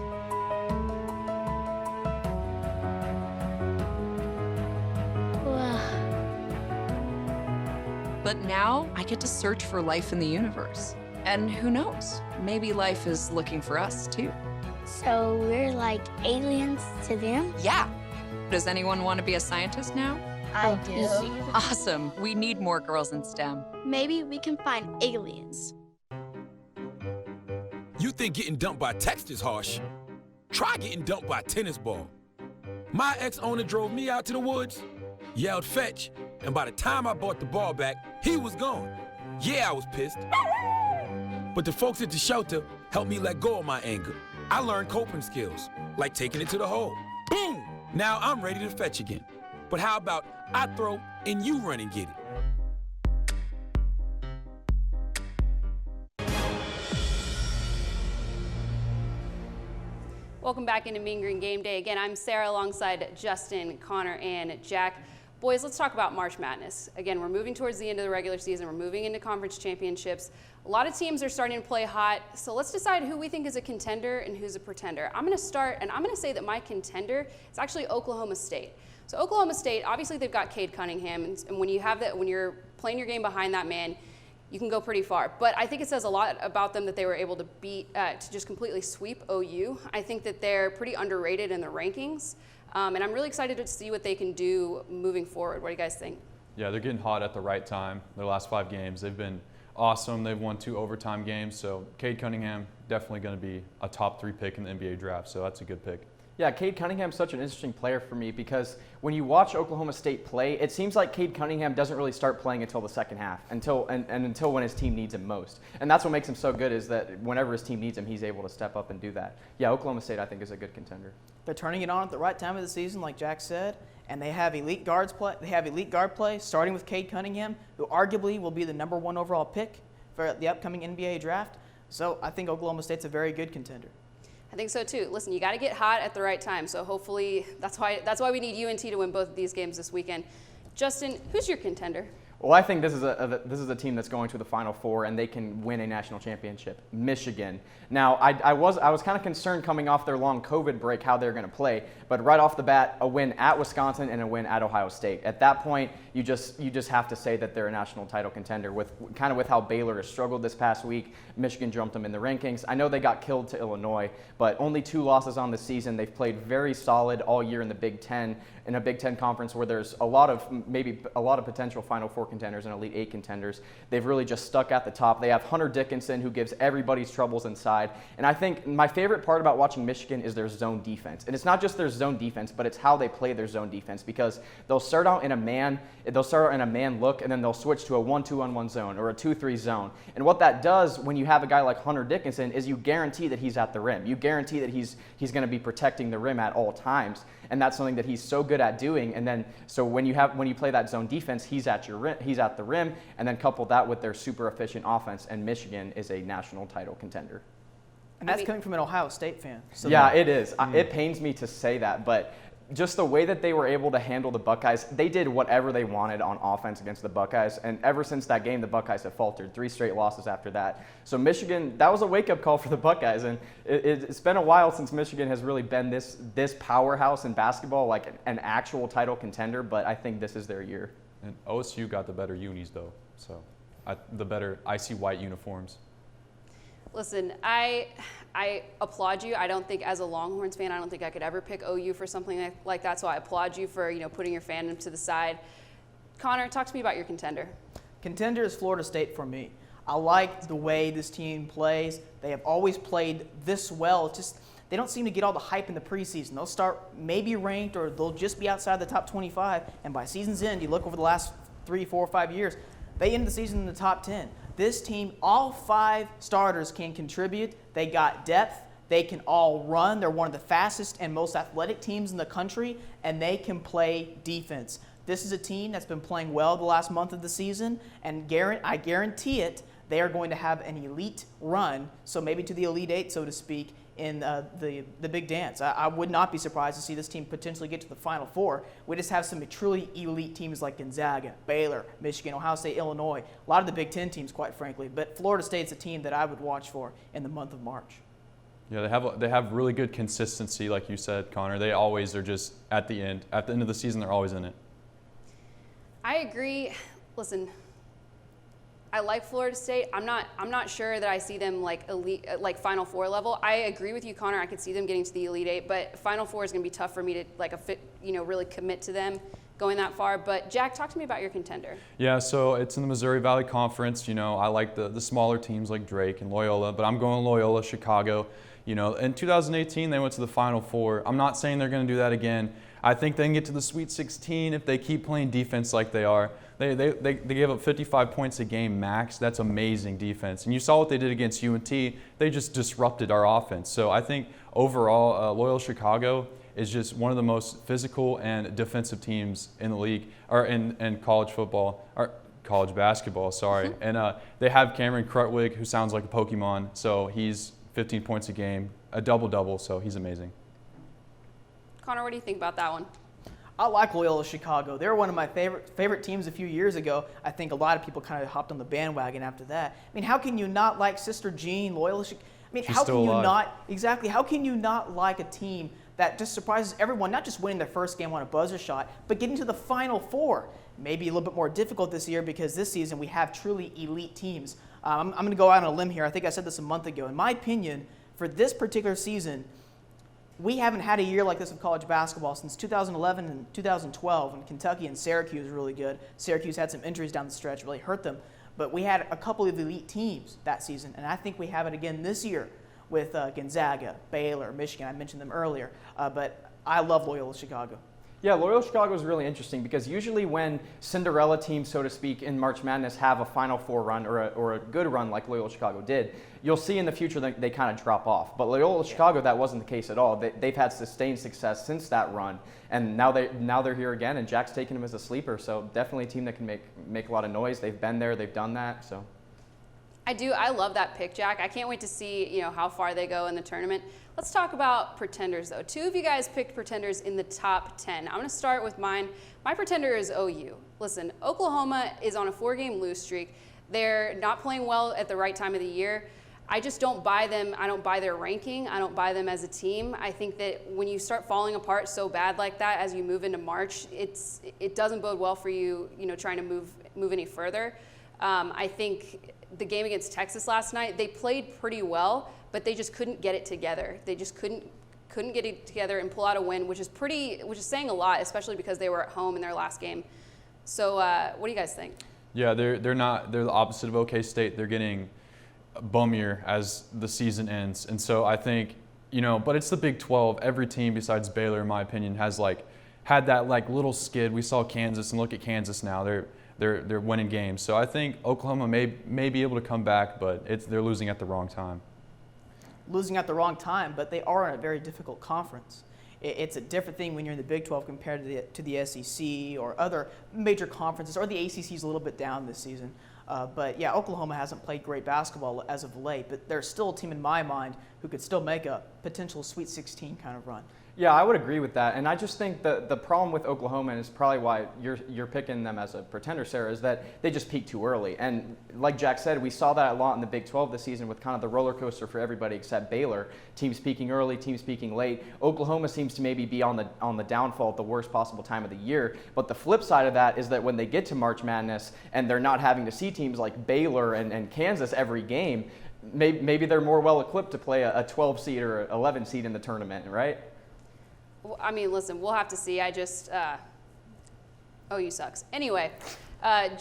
But now I get to search for life in the universe. And who knows, maybe life is looking for us too.
So we're like aliens to them?
Yeah. Does anyone want to be a scientist now?
I do.
Awesome. We need more girls in STEM.
Maybe we can find aliens.
You think getting dumped by text is harsh? Try getting dumped by a tennis ball. My ex-owner drove me out to the woods, yelled fetch, and by the time I brought the ball back, he was gone. Yeah, I was pissed. But the folks at the shelter helped me let go of my anger. I learned coping skills, like taking it to the hole. Boom! Now I'm ready to fetch again. But how about I throw and you run and get it?
Welcome back into Mean Green Game Day. Again, I'm Sarah alongside Justin, Connor, and Jack. Boys, let's talk about March Madness. Again, we're moving towards the end of the regular season. We're moving into conference championships. A lot of teams are starting to play hot, so let's decide who we think is a contender and who's a pretender. I'm going to start, and I'm going to say that my contender is actually Oklahoma State. So Oklahoma State, obviously they've got Cade Cunningham, and when you have that, when you're playing your game behind that man, you can go pretty far. But I think it says a lot about them that they were able to beat, to just completely sweep OU. I think that they're pretty underrated in the rankings. And I'm really excited to see what they can do moving forward. What do you guys think?
Yeah, they're getting hot at the right time. Their last 5 games, they've been awesome. They've won 2 overtime games. So Cade Cunningham, definitely going to be a top 3 pick in the NBA draft. So that's a good pick.
Yeah, Cade Cunningham's such an interesting player for me because when you watch Oklahoma State play, it seems like Cade Cunningham doesn't really start playing until the second half, until when his team needs him most. And that's what makes him so good is that whenever his team needs him, he's able to step up and do that. Yeah, Oklahoma State I think is a good contender.
They're turning it on at the right time of the season, like Jack said, and they have elite guards play. They have elite guard play, starting with Cade Cunningham, who arguably will be the #1 overall pick for the upcoming NBA draft. So I think Oklahoma State's a very good contender.
I think so too. Listen, you got to get hot at the right time. So hopefully that's why we need UNT to win both of these games this weekend. Justin, who's your contender?
Well, I think this is a team that's going to the Final Four and they can win a national championship. Michigan. Now, I was kind of concerned coming off their long COVID break how they're going to play, but right off the bat, a win at Wisconsin and a win at Ohio State. At that point, you just have to say that they're a national title contender. With how Baylor has struggled this past week, Michigan jumped them in the rankings. I know they got killed to Illinois, but only 2 losses on the season. They've played very solid all year in the Big Ten, in a Big Ten conference where there's a lot of potential Final Four contenders and Elite 8 contenders. They've really just stuck at the top. They have Hunter Dickinson, who gives everybody's troubles inside. And I think my favorite part about watching Michigan is their zone defense. And it's not just their zone defense, but it's how they play their zone defense, because they'll start out in a man look, and then they'll switch to a 1-2-on-1 zone or a 2-3 zone. And what that does when you have a guy like Hunter Dickinson is you guarantee that he's at the rim. You guarantee that he's going to be protecting the rim at all times. And that's something that he's so good at doing. And then so when you play that zone defense, he's at the rim, and then couple that with their super efficient offense, and Michigan is a national title contender.
And that's coming from an Ohio State fan. So
yeah, it is. It pains me to say that, but just the way that they were able to handle the Buckeyes, they did whatever they wanted on offense against the Buckeyes, and ever since that game, the Buckeyes have faltered. 3 straight losses after that. So Michigan, that was a wake-up call for the Buckeyes, and it's been a while since Michigan has really been this powerhouse in basketball, like an actual title contender, but I think this is their year.
And OSU got the better unis, though, so the better icy white uniforms.
Listen, I applaud you. I don't think, as a Longhorns fan, I don't think I could ever pick OU for something like that. So I applaud you for putting your fandom to the side. Connor, talk to me about your contender.
Contender is Florida State for me. I like the way this team plays. They have always played this well. It's just they don't seem to get all the hype in the preseason. They'll start maybe ranked, or they'll just be outside the top 25. And by season's end, you look over the last 3, 4, 5 years, they end the season in the top 10. This team, all 5 starters can contribute. They got depth. They can all run. They're one of the fastest and most athletic teams in the country, and they can play defense. This is a team that's been playing well the last month of the season, and I guarantee it, they are going to have an elite run, so maybe to the Elite 8, so to speak, in the Big Dance. I would not be surprised to see this team potentially get to the Final Four. We just have some truly elite teams like Gonzaga, Baylor, Michigan, Ohio State, Illinois, a lot of the Big Ten teams, quite frankly. But Florida State's a team that I would watch for in the month of March.
Yeah, they have really good consistency, like you said, Connor. They always are just at the end of the season, they're always in it.
I agree. Listen, I like Florida State. I'm not sure that I see them like elite, like Final Four level. I agree with you, Connor. I could see them getting to the Elite 8, but Final Four is going to be tough for me to really commit to them going that far. But Jack, talk to me about your contender.
Yeah, so it's in the Missouri Valley Conference. I like the smaller teams like Drake and Loyola, but I'm going Loyola, Chicago. In 2018 they went to the Final Four. I'm not saying they're going to do that again. I think they can get to the Sweet 16 if they keep playing defense like they are. They gave up 55 points a game max. That's amazing defense. And you saw what they did against UNT. They just disrupted our offense. So I think overall, Loyola Chicago is just one of the most physical and defensive teams in the league, or in college football, or college basketball, sorry. And they have Cameron Krutwig, who sounds like a Pokemon. So he's 15 points a game, a double-double, so he's amazing.
Connor, what do you think about that one?
I like Loyola Chicago. They were one of my favorite teams a few years ago. I think a lot of people kind of hopped on the bandwagon after that. I mean, how can you not like Sister Jean, Loyola Chicago? I mean, how can you not, exactly, how can you not like a team that just surprises everyone, not just winning their first game on a buzzer shot, but getting to the Final Four? Maybe a little bit more difficult this year because this season we have truly elite teams. I'm going to go out on a limb here. I think I said this a month ago. In my opinion, for this particular season, we haven't had a year like this of college basketball since 2011 and 2012 when Kentucky and Syracuse were really good. Syracuse had some injuries down the stretch, really hurt them. But we had a couple of elite teams that season, and I think we have it again this year with Gonzaga, Baylor, Michigan. I mentioned them earlier, but I love Loyola Chicago.
Yeah, Loyola Chicago is really interesting because usually when Cinderella teams, so to speak, in March Madness have a Final Four run or a good run like Loyola Chicago did, you'll see in the future that they kind of drop off. But Loyola Chicago, that wasn't the case at all. They've had sustained success since that run, and now they're here again, and Jack's taking them as a sleeper. So definitely a team that can make a lot of noise. They've been there, they've done that. So.
I love that pick, Jack. I can't wait to see how far they go in the tournament. Let's talk about pretenders, though. 2 of you guys picked pretenders in the top 10. I'm going to start with mine. My pretender is OU. Listen, Oklahoma is on a 4-game lose streak. They're not playing well at the right time of the year. I just don't buy them. I don't buy their ranking. I don't buy them as a team. I think that when you start falling apart so bad like that as you move into March, it doesn't bode well for you, trying to move any further. I think the game against Texas last night, they played pretty well, but they just couldn't get it together. They just couldn't get it together and pull out a win, which is saying a lot, especially because they were at home in their last game. So what do you guys think?
Yeah, they're the opposite of OK State. They're getting bummier as the season ends. And so I think, but it's the Big 12. Every team besides Baylor, in my opinion, has had that little skid. We saw Kansas, and look at Kansas now. They're winning games. So I think Oklahoma may be able to come back, but they're losing at the wrong time.
Losing at the wrong time, but they are in a very difficult conference. It's a different thing when you're in the Big 12 compared to the SEC or other major conferences, or the ACC is a little bit down this season. But yeah, Oklahoma hasn't played great basketball as of late, but they're still a team in my mind who could still make a potential Sweet 16 kind of run.
Yeah, I would agree with that. And I just think the problem with Oklahoma, and is probably why you're picking them as a pretender, Sarah, is that they just peaked too early. And like Jack said, we saw that a lot in the Big 12 this season with kind of the roller coaster for everybody except Baylor. Teams peaking early, teams peaking late. Oklahoma seems to maybe be on the downfall at the worst possible time of the year. But the flip side of that is that when they get to March Madness and they're not having to see teams like Baylor and Kansas every game, maybe they're more well equipped to play a 12 seed or 11 seed in the tournament, right?
I mean, listen, we'll have to see. OU sucks. Anyway,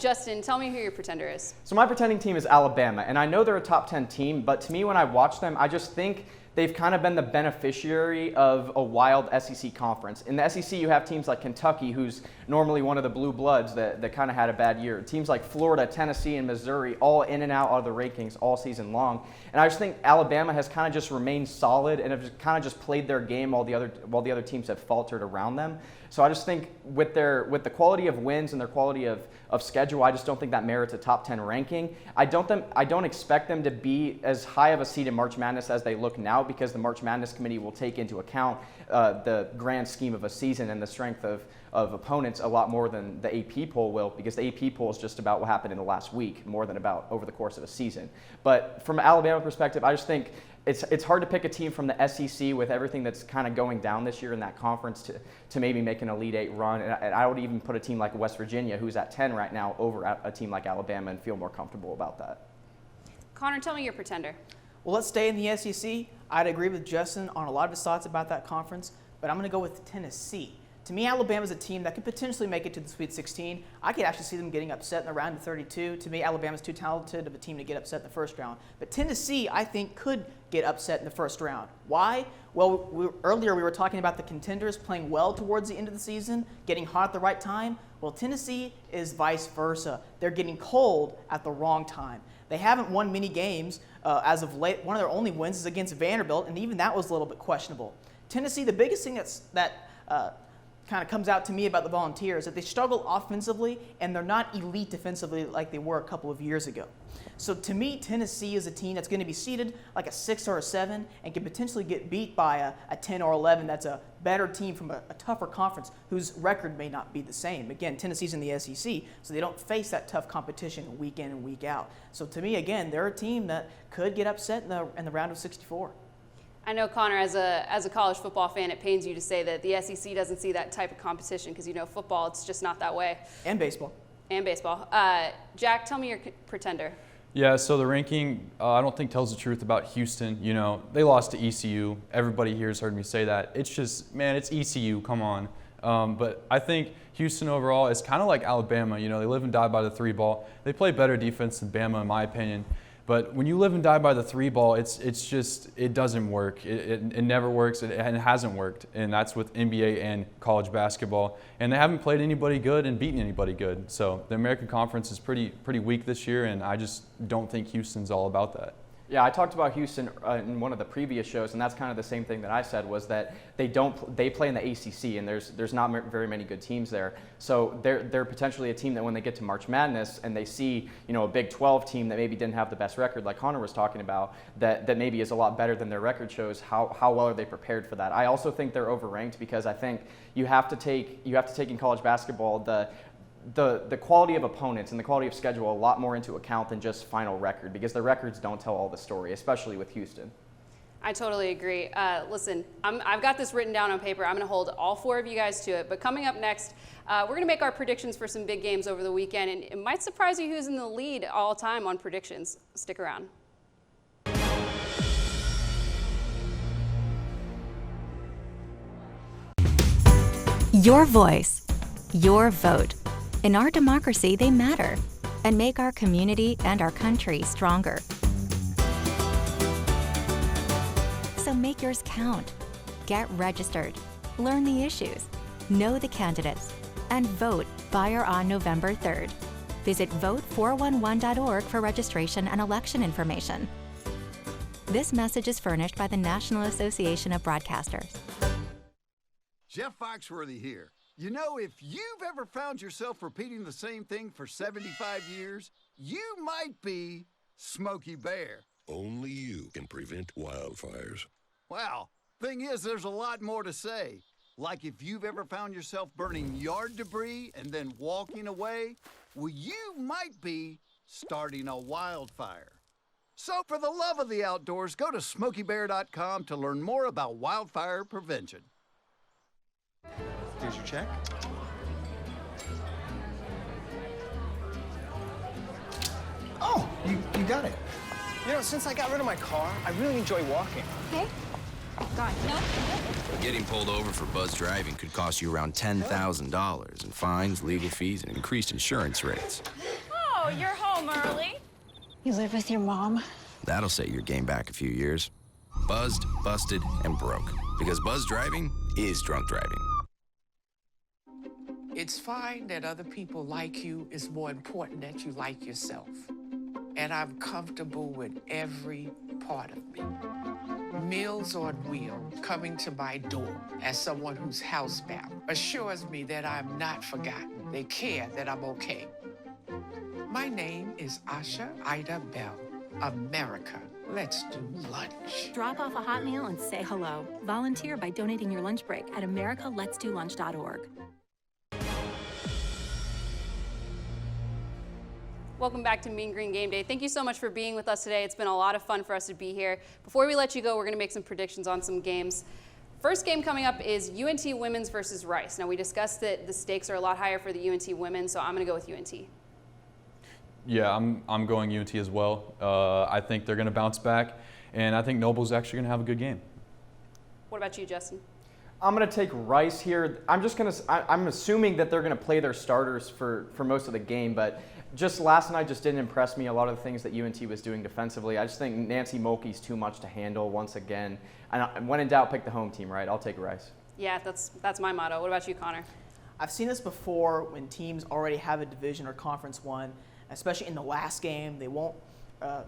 Justin, tell me who your pretender is.
So my pretending team is Alabama, and I know they're a top 10 team, but to me when I watch them, I just think they've kind of been the beneficiary of a wild SEC conference. In the SEC, you have teams like Kentucky, who's normally one of the blue bloods that kind of had a bad year. Teams like Florida, Tennessee, and Missouri, all in and out of the rankings all season long. And I just think Alabama has kind of just remained solid and have kind of just played their game while the other teams have faltered around them. So I just think with the quality of wins and their quality of schedule, I just don't think that merits a top 10 ranking. I don't expect them to be as high of a seed in March Madness as they look now, because the March Madness Committee will take into account the grand scheme of a season and the strength of opponents a lot more than the AP poll will, because the AP poll is just about what happened in the last week more than about over the course of a season. But from an Alabama perspective, I just think it's hard to pick a team from the SEC with everything that's kind of going down this year in that conference to maybe make an Elite Eight run. And I would even put a team like West Virginia, who's at 10 right now, over a team like Alabama and feel more comfortable about that.
Connor, tell me your pretender.
Well, let's stay in the SEC. I'd agree with Justin on a lot of his thoughts about that conference, but I'm going to go with Tennessee. To me, Alabama's a team that could potentially make it to the Sweet 16. I could actually see them getting upset in the round of 32. To me, Alabama's too talented of a team to get upset in the first round. But Tennessee, I think, could get upset in the first round. Why? Well, earlier we were talking about the contenders playing well towards the end of the season, getting hot at the right time. Well, Tennessee is vice versa. They're getting cold at the wrong time. They haven't won many games as of late. One of their only wins is against Vanderbilt, and even that was a little bit questionable. Tennessee, the biggest thing that kind of comes out to me about the Volunteers that they struggle offensively and they're not elite defensively like they were a couple of years ago. So to me, Tennessee is a team that's going to be seeded like a 6 or a 7 and can potentially get beat by a 10 or 11 that's a better team from a tougher conference whose record may not be the same. Again, Tennessee's in the SEC, so they don't face that tough competition week in and week out. So to me, again, they're a team that could get upset in the round of 64.
I know, Connor, as a college football fan, it pains you to say that the SEC doesn't see that type of competition because, you know, football, it's just not that way.
And baseball.
And baseball. Jack, tell me your pretender.
Yeah, so the ranking, I don't think tells the truth about Houston. You know, they lost to ECU. Everybody here has heard me say that. It's just, man, it's ECU, come on. But I think Houston overall is kind of like Alabama. You know, they live and die by the 3 ball. They play better defense than Bama, in my opinion. But when you live and die by the 3 ball, it's just, it doesn't work. It never works, and it hasn't worked. And that's with NBA and college basketball. And they haven't played anybody good and beaten anybody good. So the American Conference is pretty weak this year, and I just don't think Houston's all about that.
Yeah, I talked about Houston in one of the previous shows, and that's kind of the same thing that I said, was that they play in the ACC, and there's not very many good teams there. So they're potentially a team that when they get to March Madness and they see, you know, a Big 12 team that maybe didn't have the best record, like Connor was talking about, that maybe is a lot better than their record shows, how well are they prepared for that? I also think they're overranked because I think you have to take in college basketball the quality of opponents and the quality of schedule a lot more into account than just final record, because the records don't tell all the story, especially with Houston.
I totally agree. Listen, I've got this written down on paper. I'm going to hold all 4 of you guys to it. But coming up next, we're going to make our predictions for some big games over the weekend. And it might surprise you who's in the lead all time on predictions. Stick around.
Your voice, your vote. In our democracy, they matter and make our community and our country stronger. So make yours count. Get registered, learn the issues, know the candidates, and vote by or on November 3rd. Visit vote411.org for registration and election information. This message is furnished by the National Association of Broadcasters.
Jeff Foxworthy here. You know, if you've ever found yourself repeating the same thing for 75 years, you might be Smokey Bear.
Only you can prevent wildfires.
Well, thing is, there's a lot more to say. Like if you've ever found yourself burning yard debris and then walking away, well, you might be starting a wildfire. So for the love of the outdoors, go to SmokeyBear.com to learn more about wildfire prevention.
Here's your check. Oh, you got it. You know, since I got rid of my car, I really enjoy walking.
Okay. God, no.
Getting pulled over for buzz driving could cost you around $10,000 in fines, legal fees, and increased insurance rates.
Oh, you're home early. You live with your mom?
That'll set your game back a few years. Buzzed, busted, and broke. Because buzz driving is drunk driving.
It's fine that other people like you. It's more important that you like yourself. And I'm comfortable with every part of me. Meals on Wheels coming to my door as someone who's housebound assures me that I'm not forgotten. They care that I'm okay. My name is Asha Ida Bell. America, let's do lunch.
Drop off a hot meal and say hello. Volunteer by donating your lunch break at americaletsdolunch.org.
Welcome back to Mean Green Game Day. Thank you so much for being with us today. It's been a lot of fun for us to be here. Before we let you go, we're going to make some predictions on some games. First game coming up is UNT Women's versus Rice. Now, we discussed that the stakes are a lot higher for the UNT women, so I'm going to go with UNT.
Yeah, I'm going UNT as well. I think they're going to bounce back, and I think Noble's actually going to have a good game.
What about you, Justin?
I'm going to take Rice here. I'm assuming that they're going to play their starters for most of the game, but just last night just didn't impress me. A lot of the things that UNT was doing defensively. I just think Nancy Mulkey's too much to handle once again. And when in doubt, pick the home team, right? I'll take Rice.
Yeah, that's my motto. What about you, Connor?
I've seen this before when teams already have a division or conference won, especially in the last game. They won't.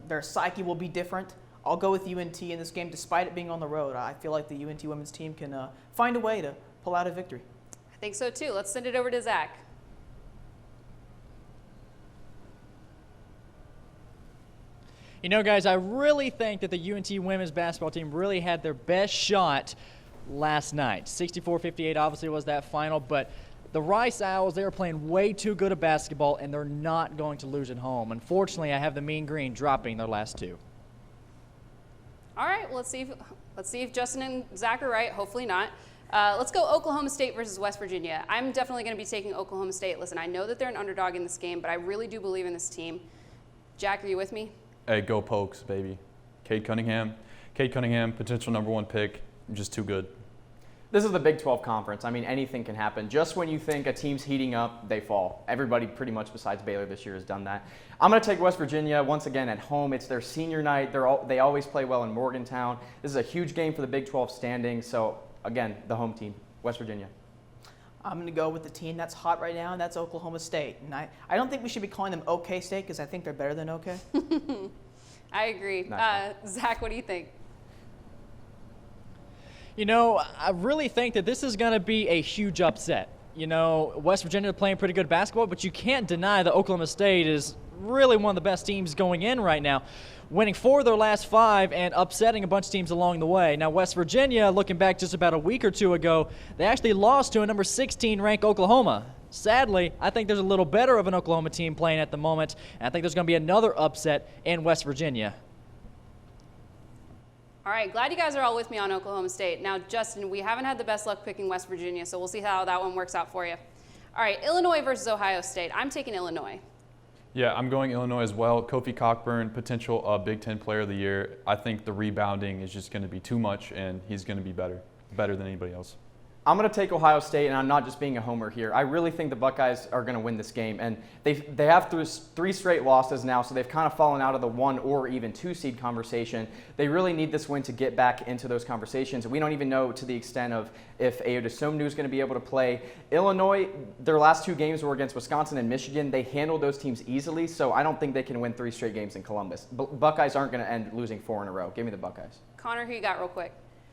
Their psyche will be different. I'll go with UNT in this game, despite it being on the road. I feel like the UNT women's team can find a way to pull out a victory.
I think so too. Let's send it over to Zach.
You know, guys, I really think that the UNT women's basketball team really had their best shot last night. 64-58 obviously was that final, but the Rice Owls, they are playing way too good at basketball, and they're not going to lose at home. Unfortunately, I have the Mean Green dropping their last two.
All right, well, let's see if Justin and Zach are right. Hopefully not. Let's go Oklahoma State versus West Virginia. I'm definitely going to be taking Oklahoma State. Listen, I know that they're an underdog in this game, but I really do believe in this team. Jack, are you with me?
Hey, go Pokes, baby. Cade Cunningham, potential #1 pick, just too good.
This is the Big 12 Conference. I mean, anything can happen. Just when you think a team's heating up, they fall. Everybody pretty much besides Baylor this year has done that. I'm going to take West Virginia once again at home. It's their senior night. They always play well in Morgantown. This is a huge game for the Big 12 standings. So, again, the home team, West Virginia.
I'm going to go with the team that's hot right now, and that's Oklahoma State. And I don't think we should be calling them OK State because I think they're better than OK.
I agree.
Nice.
Zach, what do you think?
You know, I really think that this is going to be a huge upset. You know, West Virginia playing pretty good basketball, but you can't deny that Oklahoma State is really one of the best teams going in right now, winning 4 of their last 5 and upsetting a bunch of teams along the way. Now, West Virginia, looking back just about a week or two ago, they actually lost to a number 16 ranked Oklahoma. Sadly, I think there's a little better of an Oklahoma team playing at the moment, and I think there's going to be another upset in West Virginia.
All right, glad you guys are all with me on Oklahoma State. Now, Justin, we haven't had the best luck picking West Virginia, so we'll see how that one works out for you. All right, Illinois versus Ohio State. I'm taking Illinois.
Yeah, I'm going Illinois as well. Kofi Cockburn, potential Big Ten Player of the Year. I think the rebounding is just going to be too much, and he's going to be better than anybody else.
I'm going to take Ohio State, and I'm not just being a homer here. I really think the Buckeyes are going to win this game, and they have 3 straight losses now, so they've kind of fallen out of the 1 or even 2 seed conversation. They really need this win to get back into those conversations, and we don't even know to the extent of if Ayo Dosunmu is going to be able to play. Illinois, their last 2 games were against Wisconsin and Michigan. They handled those teams easily, so I don't think they can win 3 straight games in Columbus. Buckeyes aren't going to end losing 4 in a row. Give me the Buckeyes.
Connor, who you got real quick?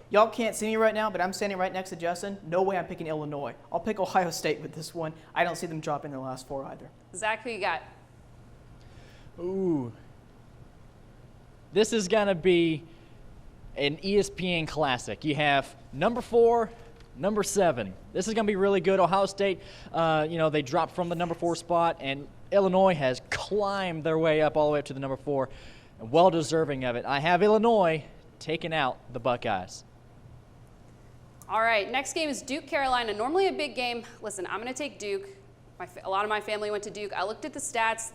Y'all can't see me right now, but I'm standing right next to Justin. No way I'm picking Illinois. I'll pick Ohio State with this one. I don't see them dropping their last 4 either.
Zach, who you got?
Ooh. This is going to be an ESPN classic. You have number 4, number 7. This is going to be really good. Ohio State, they dropped from the number 4 spot, and Illinois has climbed their way up all the way up to the number 4. Well deserving of it. I have Illinois taking out the Buckeyes.
All right, next game is Duke, Carolina. Normally a big game. Listen, I'm going to take Duke. A lot of my family went to Duke. I looked at the stats.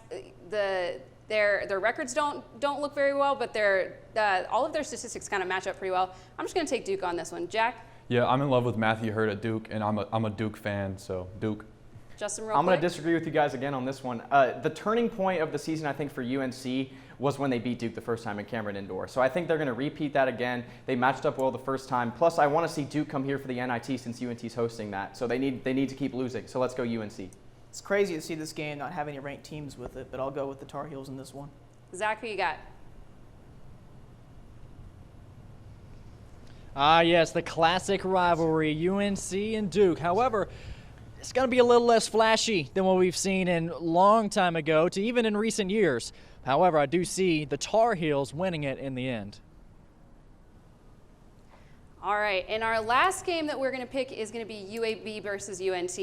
Their records don't look very well, but all of their statistics kind of match up pretty well. I'm just going to take Duke on this one. Jack?
Yeah, I'm in love with Matthew Hurt at Duke, and I'm a Duke fan, so Duke.
Justin,
I'm going to disagree with you guys again on this one. The turning point of the season, I think, for UNC was when they beat Duke the first time in Cameron Indoor. So I think they're going to repeat that again. They matched up well the first time. Plus, I want to see Duke come here for the NIT since UNT's hosting that. So they need to keep losing. So let's go UNC.
It's crazy to see this game not have any ranked teams with it, but I'll go with the Tar Heels in this one.
Zach, who you got?
Yes, the classic rivalry, UNC and Duke. However, it's going to be a little less flashy than what we've seen in a long time ago to even in recent years. However, I do see the Tar Heels winning it in the end.
All right, and our last game that we're going to pick is going to be UAB versus UNT.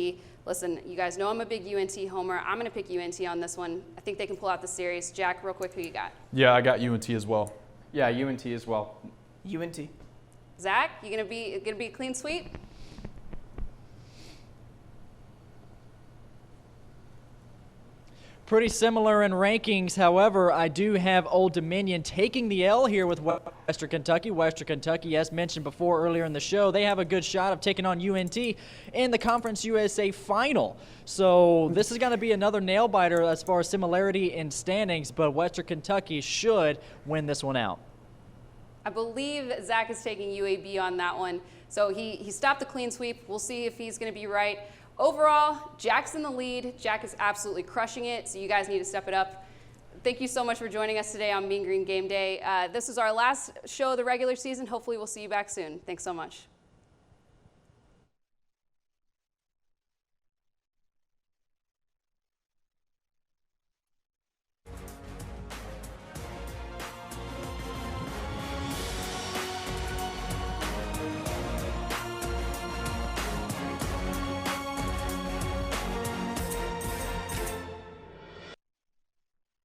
Listen, you guys know I'm a big UNT homer. I'm going to pick UNT on this one. I think they can pull out the series. Jack, real quick, who you got?
Yeah, I got UNT as well.
Yeah, UNT as well.
UNT.
Zach, you going to be a clean sweep?
Pretty similar in rankings. However, I do have Old Dominion taking the L here with Western Kentucky. Western Kentucky, as mentioned before earlier in the show, they have a good shot of taking on UNT in the Conference USA final. So this is going to be another nail-biter as far as similarity in standings, but Western Kentucky should win this one out.
I believe Zach is taking UAB on that one. So he stopped the clean sweep. We'll see if he's going to be right. Overall, Jack's in the lead. Jack is absolutely crushing it, so you guys need to step it up. Thank you so much for joining us today on Mean Green Game Day. This is our last show of the regular season. Hopefully we'll see you back soon. Thanks so much.